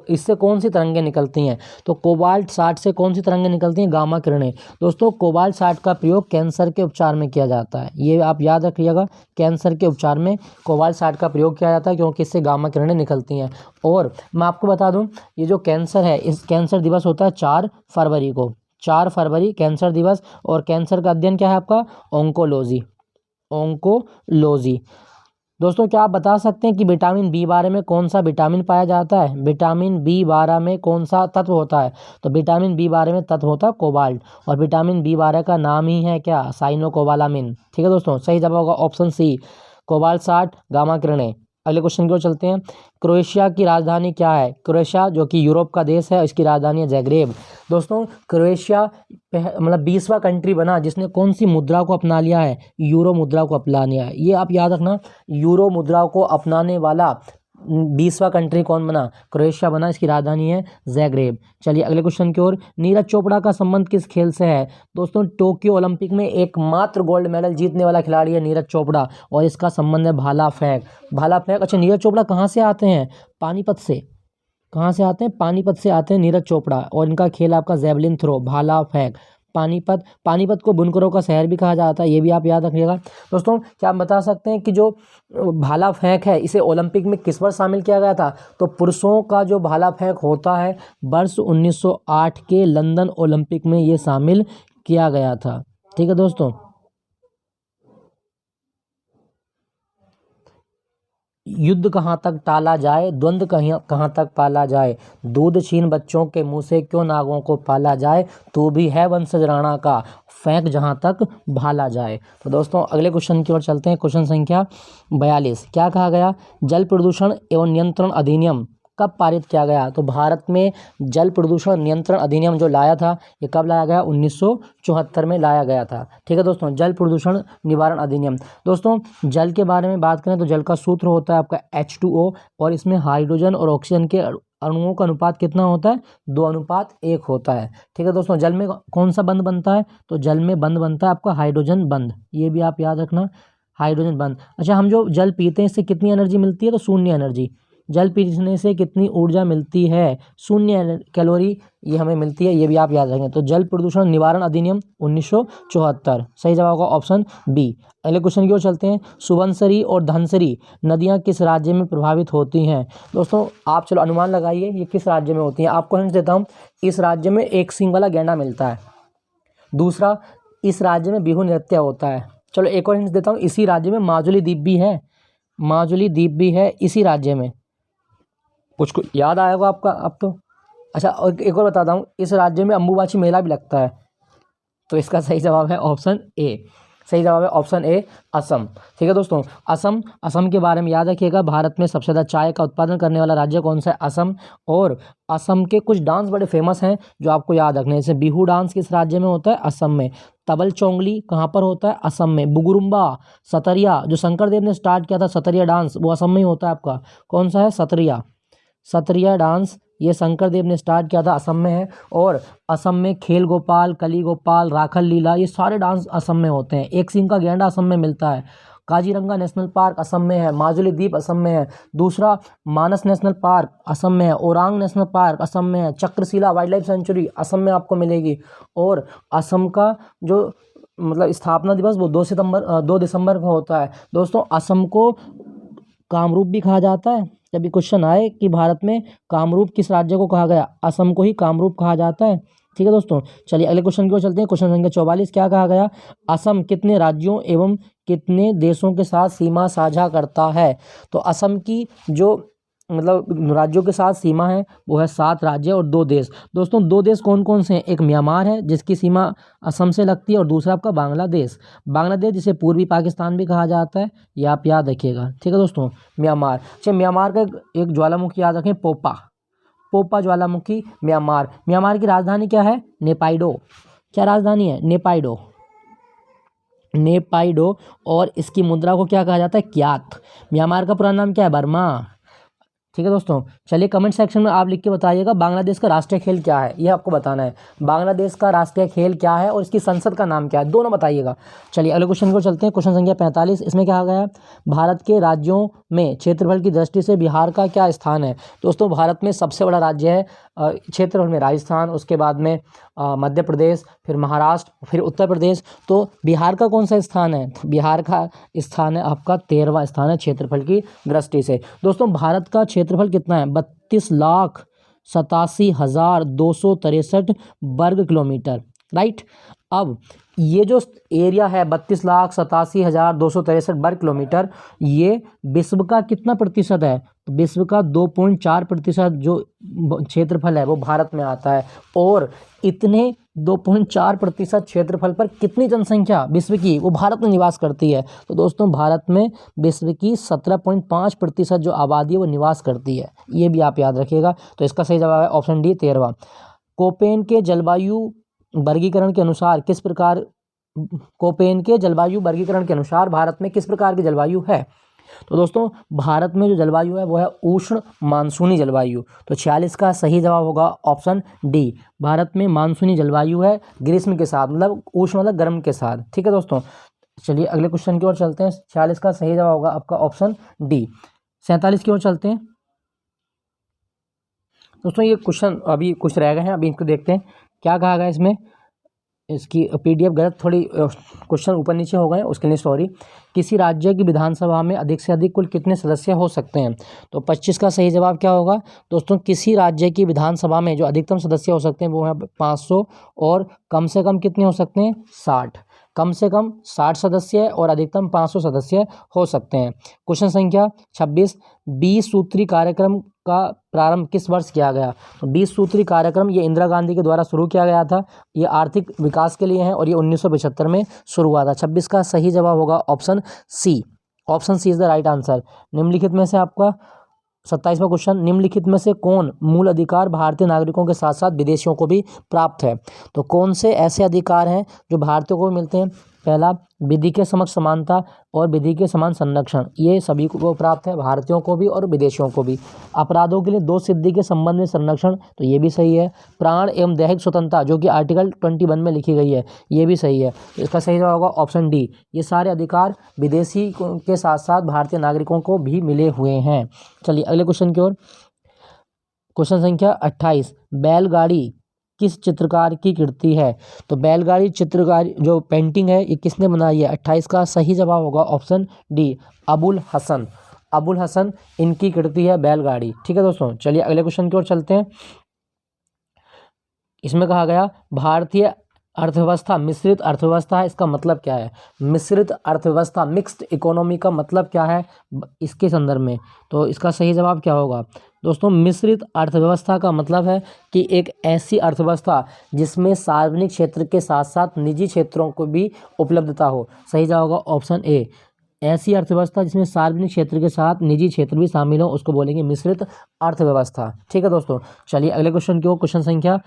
इससे कौन सी तरंगें निकलती हैं? तो कोबाल्ट 60 से कौन सी तरंगें निकलती हैं? गामा किरणें। दोस्तों कोबाल्ट 60 का प्रयोग कैंसर के उपचार में किया जाता है, ये आप याद रखिएगा, कैंसर के उपचार में कोबाल्ट 60 का प्रयोग किया जाता है क्योंकि इससे गामा किरणें निकलती हैं। और मैं आपको बता दूं, ये जो कैंसर है, इस कैंसर दिवस होता है 4 फरवरी को, 4 फरवरी कैंसर दिवस। और कैंसर का अध्ययन क्या है आपका? ऑन्कोलॉजी। ऑन्कोलॉजी। दोस्तों क्या आप बता सकते हैं कि विटामिन बी 12 में कौन सा विटामिन पाया जाता है? विटामिन बी 12 में कौन सा तत्व होता है? तो विटामिन बी 12 में तत्व होता है कोबाल्ट, और विटामिन बी 12 का नाम ही है क्या? साइनोकोबालामिन। ठीक है दोस्तों, सही जवाब होगा ऑप्शन सी, कोबाल्ट 60 गामा किरणें। अगले क्वेश्चन की ओर चलते हैं। क्रोएशिया की राजधानी क्या है? क्रोएशिया जो कि यूरोप का देश है, इसकी राजधानी है ज़ाग्रेब। दोस्तों क्रोएशिया मतलब 20वां कंट्री बना जिसने कौन सी मुद्रा को अपना लिया है? यूरो मुद्रा को अपना लिया है, ये आप याद रखना, यूरो मुद्रा को अपनाने वाला 20वां कंट्री कौन बना? क्रोएशिया बना, इसकी राजधानी है ज़ाग्रेब। चलिए अगले क्वेश्चन की ओर। नीरज चोपड़ा का संबंध किस खेल से है? दोस्तों टोक्यो ओलंपिक में एकमात्र गोल्ड मेडल जीतने वाला खिलाड़ी है नीरज चोपड़ा, और इसका संबंध है भाला फेंक। भाला फेंक। अच्छा नीरज चोपड़ा कहाँ से आते हैं? पानीपत से। कहाँ से आते हैं? पानीपत से आते हैं नीरज चोपड़ा, और इनका खेल आपका जेवलिन थ्रो, भाला फेंक। पानीपत, पानीपत को बुनकरों का शहर भी कहा जाता है, ये भी आप याद रखिएगा। दोस्तों क्या आप बता सकते हैं कि जो भाला फेंक है इसे ओलंपिक में किस वर्ष शामिल किया गया था? तो पुरुषों का जो भाला फेंक होता है वर्ष 1908 के लंदन ओलंपिक में ये शामिल किया गया था। ठीक है दोस्तों, युद्ध कहाँ तक टाला जाए, द्वंद्व कहाँ तक पाला जाए, दूध छीन बच्चों के मुंह से क्यों नागों को पाला जाए, तू भी है वंशज राणा का, फेंक जहाँ तक भाला जाए। तो दोस्तों अगले क्वेश्चन की ओर चलते हैं, क्वेश्चन संख्या 42। क्या कहा गया? जल प्रदूषण एवं नियंत्रण अधिनियम कब पारित किया गया? तो भारत में जल प्रदूषण नियंत्रण अधिनियम जो लाया था, ये कब लाया गया? 1974 में लाया गया था। ठीक है दोस्तों, जल प्रदूषण निवारण अधिनियम। दोस्तों जल के बारे में बात करें तो जल का सूत्र होता है आपका H2O, और इसमें हाइड्रोजन और ऑक्सीजन के अणुओं का अनुपात कितना होता है? 2:1 होता है। ठीक है दोस्तों, जल में कौन सा बंध बनता है? तो जल में बंध बनता है आपका हाइड्रोजन बंध, ये भी आप याद रखना, हाइड्रोजन बंध। अच्छा हम जो जल पीते हैं इससे कितनी एनर्जी मिलती है? तो शून्य एनर्जी। जल पीने से कितनी ऊर्जा मिलती है? 0 कैलोरी ये हमें मिलती है, ये भी आप याद रखेंगे। तो जल प्रदूषण निवारण अधिनियम 1974, सही जवाब होगा ऑप्शन बी। अगले क्वेश्चन की ओर चलते हैं। सुबनसिरी और धनसिरी नदियां किस राज्य में प्रभावित होती हैं? दोस्तों आप चलो अनुमान लगाइए ये किस राज्य में होती हैं। आपको हिंट देता हूँ, इस राज्य में एक सींग वाला गैंडा मिलता है। दूसरा, इस राज्य में बिहू नृत्य होता है। चलो एक और हिंट देता हूँ, इसी राज्य में माजुली द्वीप भी है, माजुली द्वीप भी है इसी राज्य में। कुछ याद आएगा आपका अब तो। अच्छा और एक और बताता हूँ, इस राज्य में अम्बुबाची मेला भी लगता है। तो इसका सही जवाब है ऑप्शन ए, सही जवाब है ऑप्शन ए असम। ठीक है दोस्तों, असम, असम के बारे में याद रखिएगा, भारत में सबसे ज़्यादा चाय का उत्पादन करने वाला राज्य कौन सा है? असम। और असम के कुछ डांस बड़े फेमस हैं जो आपको याद रखने हैं, जैसे बिहू डांस किस राज्य में होता है? असम में। तबल चोंगली कहाँ पर होता है? असम में। बुगुरुम्बा, सतरिया जो शंकरदेव ने स्टार्ट किया था सतरिया डांस, वो असम में ही होता है आपका। कौन सा है? सतरिया। सतरिया डांस ये शंकरदेव ने स्टार्ट किया था, असम में है। और असम में खेल गोपाल, कली गोपाल, राखल लीला, ये सारे डांस असम में होते हैं। एक सींग का गैंडा असम में मिलता है। काजीरंगा नेशनल पार्क असम में है। माजुली द्वीप असम में है। दूसरा मानस नेशनल पार्क असम में है। ओरांग नेशनल पार्क असम में है। Chakrashila wild life sanctuary Assam में आपको मिलेगी। और असम का जो मतलब स्थापना दिवस वो 2 दिसंबर को होता है। दोस्तों असम को कामरूप भी कहा जाता है। जब ये क्वेश्चन आए कि भारत में कामरूप किस राज्य को कहा गया, असम को ही कामरूप कहा जाता है। ठीक है दोस्तों, चलिए अगले क्वेश्चन की ओर चलते हैं। क्वेश्चन संख्या 44 क्या कहा गया? असम कितने राज्यों एवं कितने देशों के साथ सीमा साझा करता है? तो असम की जो मतलब राज्यों के साथ सीमा है वो है 7 राज्य और 2 देश। दोस्तों 2 देश कौन कौन से हैं? एक म्यांमार है जिसकी सीमा असम से लगती है और दूसरा आपका बांग्लादेश। बांग्लादेश जिसे पूर्वी पाकिस्तान भी कहा जाता है, ये आप याद रखिएगा। ठीक है दोस्तों, म्यांमार। अच्छा, म्यांमार का एक ज्वालामुखी याद रखें, पोपा। पोपा ज्वालामुखी, म्यांमार। म्यांमार की राजधानी क्या है? नेपाइडो। क्या राजधानी है? नेपाइडो। नेपाइडो। और इसकी मुद्रा को क्या कहा जाता है? क्यात। म्यांमार का पूरा नाम क्या है? बर्मा। ठीक है दोस्तों, चलिए कमेंट सेक्शन में आप लिख के बताइएगा बांग्लादेश का राष्ट्रीय खेल क्या है, ये आपको बताना है। बांग्लादेश का राष्ट्रीय खेल क्या है और इसकी संसद का नाम क्या है, दोनों बताइएगा। चलिए अगले क्वेश्चन को चलते हैं। क्वेश्चन संख्या 45, इसमें क्या गया? भारत के राज्यों में क्षेत्रफल की दृष्टि से बिहार का क्या स्थान है? दोस्तों भारत में सबसे बड़ा राज्य है क्षेत्रफल में राजस्थान, उसके बाद में मध्य प्रदेश, फिर महाराष्ट्र, फिर उत्तर प्रदेश। तो बिहार का कौन सा स्थान है? बिहार का स्थान है आपका 13वां स्थान है क्षेत्रफल की दृष्टि से। दोस्तों भारत का क्षेत्रफल कितना है? 32,87,263 वर्ग किलोमीटर, राइट। अब ये जो एरिया है 32,87,263 वर्ग किलोमीटर, ये विश्व का कितना प्रतिशत है? तो विश्व का 2.4% जो क्षेत्रफल है वो भारत में आता है। और इतने 2.4% क्षेत्रफल पर कितनी जनसंख्या विश्व की वो भारत में निवास करती है? तो दोस्तों भारत में विश्व की 17.5% जो आबादी है वो निवास करती है, ये भी आप याद रखिएगा। तो इसका सही जवाब है ऑप्शन डी, 13वां। कोपेन के जलवायु वर्गीकरण के अनुसार किस प्रकार कोपेन के जलवायु वर्गीकरण के अनुसार भारत में किस प्रकार की जलवायु है? तो दोस्तों भारत में जो जलवायु है वो है उष्ण मानसूनी जलवायु। तो 46 का सही जवाब होगा ऑप्शन डी। भारत में मानसूनी जलवायु है ग्रीष्म के साथ, मतलब उष्ण मतलब गर्म के साथ। ठीक है दोस्तों, चलिए अगले क्वेश्चन की ओर चलते हैं। 46 का सही जवाब होगा आपका ऑप्शन डी। 47 की ओर चलते हैं। दोस्तों ये क्वेश्चन अभी कुछ रह गए हैं, अभी इनको देखते हैं क्या कहा गया इसमें। इसकी पीडीएफ गलत थोड़ी क्वेश्चन ऊपर नीचे हो गए, उसके लिए सॉरी। किसी राज्य की विधानसभा में अधिक से अधिक कुल कितने सदस्य हो सकते हैं? तो 25 का सही जवाब क्या होगा? दोस्तों किसी राज्य की विधानसभा में जो अधिकतम सदस्य हो सकते हैं वो है 500 और कम से कम कितने हो सकते हैं? 60। कम से कम 60 सदस्य और अधिकतम 500 सदस्य हो सकते हैं। क्वेश्चन संख्या 26, 20 सूत्री कार्यक्रम का प्रारंभ किस वर्ष किया गया? तो 20 सूत्री कार्यक्रम ये इंदिरा गांधी के द्वारा शुरू किया गया था। ये आर्थिक विकास के लिए है और ये 1975 में शुरू हुआ था। 26 का सही जवाब होगा option C. Option C is the right answer. निम्नलिखित में से आपका 27वां क्वेश्चन, निम्नलिखित में से कौन मूल अधिकार भारतीय नागरिकों के साथ साथ विदेशियों को भी प्राप्त है? तो कौन से ऐसे अधिकार हैं जो भारतीयों को भी मिलते हैं? पहला, विधि के समक्ष समानता और विधि के समान संरक्षण, ये सभी को प्राप्त है, भारतीयों को भी और विदेशियों को भी। अपराधों के लिए दोष सिद्धि के संबंध में संरक्षण, तो ये भी सही है। प्राण एवं दैहिक स्वतंत्रता जो कि आर्टिकल 21 में लिखी गई है, ये भी सही है। इसका सही जवाब होगा ऑप्शन डी। ये सारे अधिकार विदेशी के साथ साथ भारतीय नागरिकों को भी मिले हुए हैं। चलिए अगले क्वेश्चन की ओर। क्वेश्चन संख्या 28, बैलगाड़ी किस चित्रकार की कृति है? तो बैलगाड़ी चित्रकारी जो पेंटिंग है ये किसने बनाई है? 28 का सही जवाब होगा ऑप्शन डी, अबुल हसन। अबुल हसन इनकी कृति है बैलगाड़ी। ठीक है दोस्तों, चलिए अगले क्वेश्चन की ओर चलते हैं। इसमें कहा गया भारतीय अर्थव्यवस्था मिश्रित अर्थव्यवस्था है, इसका मतलब क्या है? मिश्रित अर्थव्यवस्था, मिक्स्ड इकोनॉमी का मतलब क्या है इसके संदर्भ में? तो इसका सही जवाब क्या होगा? दोस्तों मिश्रित अर्थव्यवस्था का मतलब है कि एक ऐसी अर्थव्यवस्था जिसमें सार्वजनिक क्षेत्र के साथ साथ निजी क्षेत्रों को भी उपलब्धता हो। सही जवाब होगा ऑप्शन ए। ऐसी अर्थव्यवस्था जिसमें सार्वजनिक क्षेत्र के साथ निजी क्षेत्र भी शामिल हो उसको बोलेंगे मिश्रित अर्थव्यवस्था। ठीक है दोस्तों, चलिए अगले क्वेश्चन की ओर। क्वेश्चन संख्या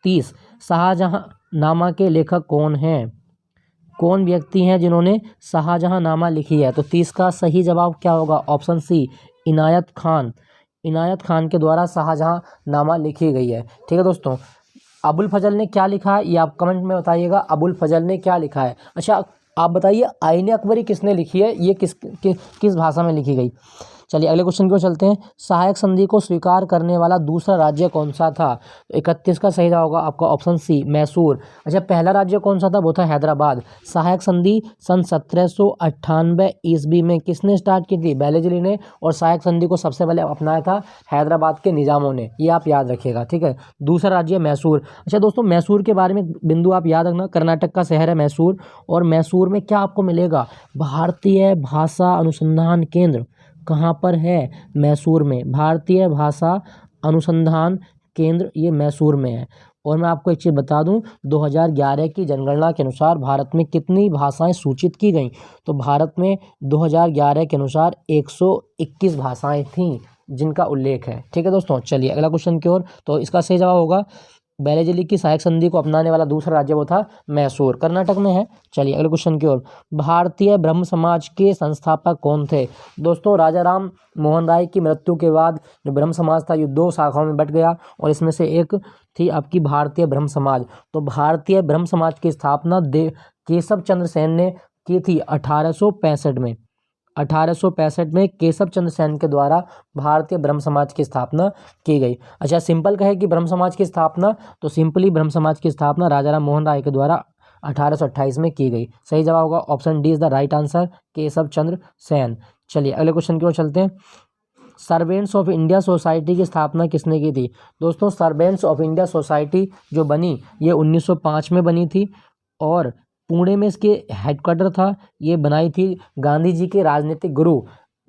30, शाहजहांनामा के लेखक कौन हैं? कौन व्यक्ति हैं जिन्होंने शाहजहांनामा लिखी है? तो 30 का सही जवाब क्या होगा? ऑप्शन सी, इनायत खान। इनायत खान के द्वारा शाहजहांनामा लिखी गई है। ठीक है दोस्तों, अबुल फजल ने क्या लिखा है ये आप कमेंट में बताइएगा। अबुल फजल ने क्या लिखा है? अच्छा आप बताइए, आईने अकबरी किसने लिखी है? ये किस भाषा में लिखी गई? चलिए अगले क्वेश्चन की ओर चलते हैं। सहायक संधि को स्वीकार करने वाला दूसरा राज्य कौन सा था? तो 31 का सही जवाब होगा आपका ऑप्शन सी, मैसूर। अच्छा, पहला राज्य कौन सा था? वो था हैदराबाद। सहायक संधि सन 1798 ईस्वी में किसने स्टार्ट की थी? बेलेजली ने। और सहायक संधि को सबसे पहले अपनाया था हैदराबाद के निजामों ने, ये आप याद रखिएगा, ठीक है। दूसरा राज्य मैसूर। अच्छा दोस्तों, मैसूर के बारे में बिंदु आप याद रखना, कर्नाटक का शहर है मैसूर। और मैसूर में क्या आपको मिलेगा? भारतीय भाषा अनुसंधान केंद्र। कहाँ पर है? मैसूर में। भारतीय भाषा अनुसंधान केंद्र ये मैसूर में है। और मैं आपको एक चीज़ बता दूं, 2011 की जनगणना के अनुसार भारत में कितनी भाषाएं सूचित की गई? तो भारत में 2011 के अनुसार 121 भाषाएं थीं जिनका उल्लेख है, ठीक है दोस्तों। चलिए अगला क्वेश्चन की ओर। तो इसका सही जवाब होगा बेलेजली की सहायक संधि को अपनाने वाला दूसरा राज्य वो था मैसूर, कर्नाटक में है। चलिए अगले क्वेश्चन की ओर। भारतीय ब्रह्म समाज के संस्थापक कौन थे? दोस्तों, राजा राम मोहन राय की मृत्यु के बाद जो ब्रह्म समाज था ये दो शाखाओं में बट गया, और इसमें से एक थी आपकी भारतीय ब्रह्म समाज। तो भारतीय ब्रह्म समाज की स्थापना केशव चंद्र सेन ने की थी 1865 में। 1865 में केशव चंद्र सेन के द्वारा भारतीय ब्रह्म समाज की स्थापना की गई। अच्छा, सिंपल कहे कि ब्रह्म समाज की स्थापना, तो सिंपली ब्रह्म समाज की स्थापना राजा राम मोहन राय के द्वारा 1828 में की गई। सही जवाब होगा option D is the right answer, Keshav Chandra Sen. चलिए अगले क्वेश्चन की ओर चलते हैं। सर्वेंट्स ऑफ इंडिया सोसाइटी की स्थापना किसने की थी? दोस्तों, सर्वेंट्स ऑफ इंडिया सोसाइटी जो बनी ये 1905 में बनी थी, और पुणे में इसके हेडक्वार्टर था। ये बनाई थी गांधी जी के राजनीतिक गुरु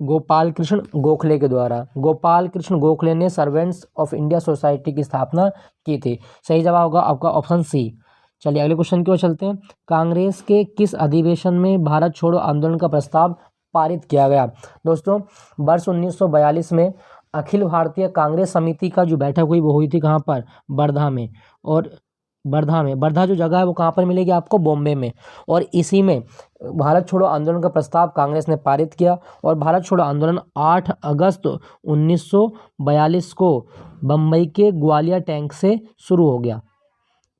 गोपाल कृष्ण गोखले के द्वारा। गोपाल कृष्ण गोखले ने सर्वेंट्स ऑफ इंडिया सोसाइटी की स्थापना की थी। सही जवाब होगा आपका ऑप्शन सी। चलिए अगले क्वेश्चन की ओर चलते हैं। कांग्रेस के किस अधिवेशन में भारत छोड़ो आंदोलन का प्रस्ताव पारित किया गया? दोस्तों, वर्ष 1942 में अखिल भारतीय कांग्रेस समिति का जो बैठक हुई वो हुई थी कहाँ पर? वर्धा में। और वर्धा जो जगह है वो कहाँ पर मिलेगी आपको? बॉम्बे में। और इसी में भारत छोड़ो आंदोलन का प्रस्ताव कांग्रेस ने पारित किया, और भारत छोड़ो आंदोलन 8 अगस्त 1942 को बम्बई के ग्वालियर टैंक से शुरू हो गया।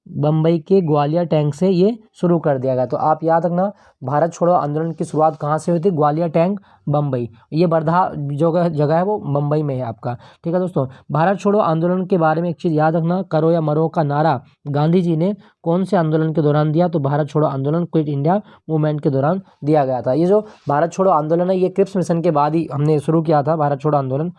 बम्बई के ग्वालियर टैंक से ये शुरू कर दिया गया। तो आप याद रखना, भारत छोड़ो आंदोलन की शुरुआत कहाँ से हुई थी? ग्वालियर टैंक, बम्बई। ये वर्धा जो जगह है वो मुंबई में है आपका, ठीक है दोस्तों। भारत छोड़ो आंदोलन के बारे में एक चीज़ याद रखना, करो या मरो का नारा गांधी जी ने कौन से आंदोलन के दौरान दिया? तो भारत छोड़ो आंदोलन, क्विट इंडिया मूवमेंट के दौरान दिया गया था। ये जो भारत छोड़ो आंदोलन है ये क्रिप्स मिशन के बाद ही हमने शुरू किया था भारत छोड़ो आंदोलन।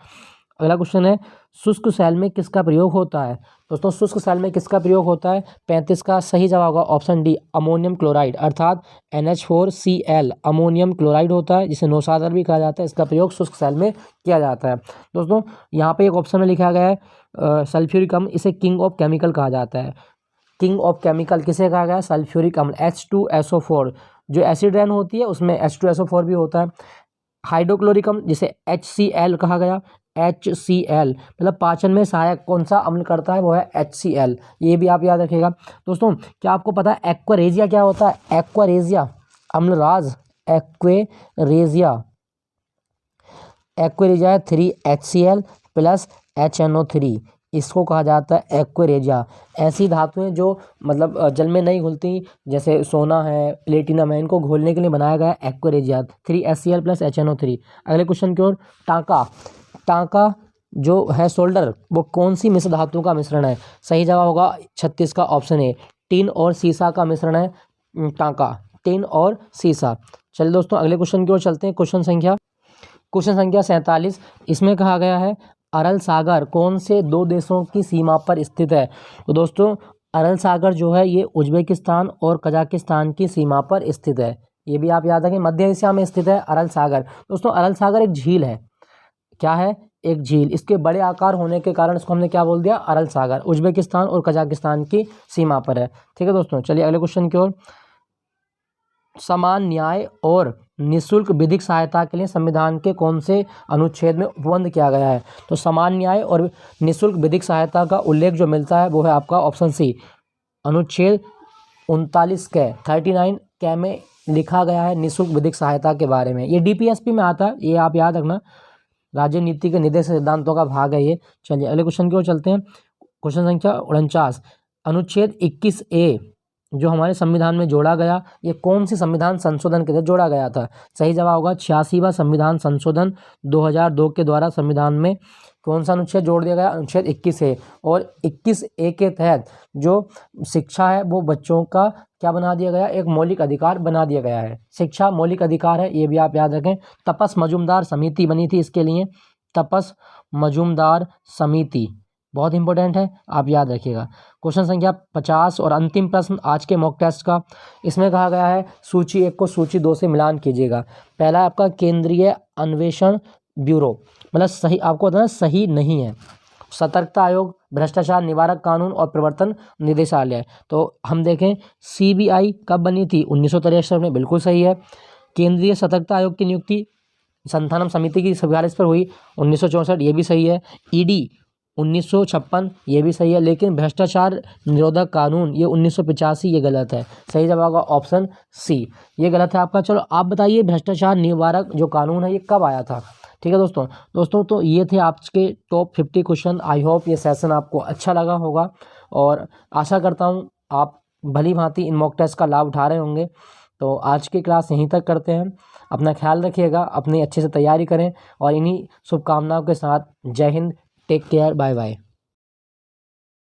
अगला क्वेश्चन है, शुष्क सेल में किसका प्रयोग होता है? दोस्तों, शुष्क सेल में किसका प्रयोग होता है? 35 का सही जवाब होगा ऑप्शन डी, अमोनियम क्लोराइड, अर्थात NH4Cl अमोनियम क्लोराइड होता है, जिसे नौसादर भी कहा जाता है। इसका प्रयोग शुष्क सेल में किया जाता है। दोस्तों, यहाँ पे एक ऑप्शन में लिखा गया है सल्फ्यूरिक अम्ल, इसे किंग ऑफ केमिकल कहा जाता है। किंग ऑफ केमिकल किसे कहा गया है? सल्फ्यूरिक अम्ल, H2SO4। जो एसिड रेन होती है उसमें H2SO4 भी होता है। हाइड्रोक्लोरिक अम्ल जिसे HCl कहा गया, HCl मतलब पाचन में सहायक कौन सा अम्ल करता है? वो है HCl। ये भी आप याद रखिएगा। दोस्तों, क्या आपको पता है एक्वारेजिया क्या होता है? एक्वारेजिया अम्लराज, एक्वेरेजिया है 3HCl प्लस HNO3, इसको कहा जाता है एक्वेरेजिया। ऐसी धातुएं जो मतलब जल में नहीं घुलती, जैसे सोना है, प्लेटिनम है, इनको घोलने के लिए बनाया गया है एक्वेरेजिया, 3HCl प्लस HNO3। अगले क्वेश्चन की ओर। टांका जो है शोल्डर, वो कौन सी मिश्र धातु का मिश्रण है? सही जवाब होगा 36 का ऑप्शन ए, टिन और सीसा का मिश्रण है टांका, टिन और सीसा। चलिए दोस्तों अगले क्वेश्चन की ओर चलते हैं। क्वेश्चन संख्या 47, इसमें कहा गया है अरल सागर कौन से दो देशों की सीमा पर स्थित है? तो दोस्तों, अरल सागर जो है ये उज्बेकिस्तान और कजाकिस्तान की सीमा पर स्थित है। ये भी आप याद रखें, मध्य एशिया में स्थित है अरल सागर। दोस्तों, अरल सागर एक झील है। क्या है? एक झील। इसके बड़े आकार होने के कारण इसको हमने क्या बोल दिया? अरल सागर। उज्बेकिस्तान और कजाकिस्तान की सीमा पर है, ठीक है दोस्तों। चलिए अगले क्वेश्चन की ओर। समान न्याय और निःशुल्क विधिक सहायता के लिए संविधान के कौन से अनुच्छेद में उपबंध किया गया है? तो समान न्याय और निःशुल्क विधिक सहायता का उल्लेख जो मिलता है वो है आपका ऑप्शन सी, अनुच्छेद 39 के 39 के में लिखा गया है निःशुल्क विधिक सहायता के बारे में। ये DPSP में आता है, ये आप याद रखना, राज्य नीति के निर्देश सिद्धांतों का भाग है ये। चलिए अगले क्वेश्चन की ओर चलते हैं। क्वेश्चन संख्या 49, अनुच्छेद 21A जो हमारे संविधान में जोड़ा गया, ये कौन सी संविधान संशोधन के तहत जोड़ा गया था? सही जवाब होगा 86वां संविधान संशोधन 2002 के द्वारा संविधान में कौन सा अनुच्छेद जोड़ दिया गया? अनुच्छेद 21 है। और 21A के तहत जो शिक्षा है वो बच्चों का क्या बना दिया गया? एक मौलिक अधिकार बना दिया गया है। शिक्षा मौलिक अधिकार है, ये भी आप याद रखें। तपस मजूमदार समिति बनी थी इसके लिए, तपस मजूमदार समिति बहुत इंपॉर्टेंट है, आप याद रखिएगा। क्वेश्चन संख्या 50 और अंतिम प्रश्न आज के मॉक टेस्ट का, इसमें कहा गया है सूची 1 को सूची 2 से मिलान कीजिएगा। पहला है आपका केंद्रीय अन्वेषण ब्यूरो, मतलब सही आपको बताना सही नहीं है। सतर्कता आयोग, भ्रष्टाचार निवारक कानून और प्रवर्तन निदेशालय। तो हम देखें CBI कब बनी थी? 1963 में, बिल्कुल सही है। केंद्रीय सतर्कता आयोग की नियुक्ति संथानम समिति की सिफारिश पर हुई 1964, ये भी सही है। ED 1956, ये भी सही है। लेकिन भ्रष्टाचार निरोधक कानून ये 1985, ये गलत है। सही जवाब होगा ऑप्शन सी, ये गलत है आपका। चलो आप बताइए भ्रष्टाचार निवारक जो कानून है ये कब आया था? ठीक है दोस्तों तो ये थे आज के टॉप 50 क्वेश्चन। आई होप ये सेशन आपको अच्छा लगा होगा और आशा करता हूँ आप भली भांति इन मॉक टेस्ट का लाभ उठा रहे होंगे। तो आज की क्लास यहीं तक करते हैं। अपना ख्याल रखिएगा, अपनी अच्छे से तैयारी करें और इन्हीं शुभकामनाओं के साथ जय हिंद, टेक केयर, बाय बाय।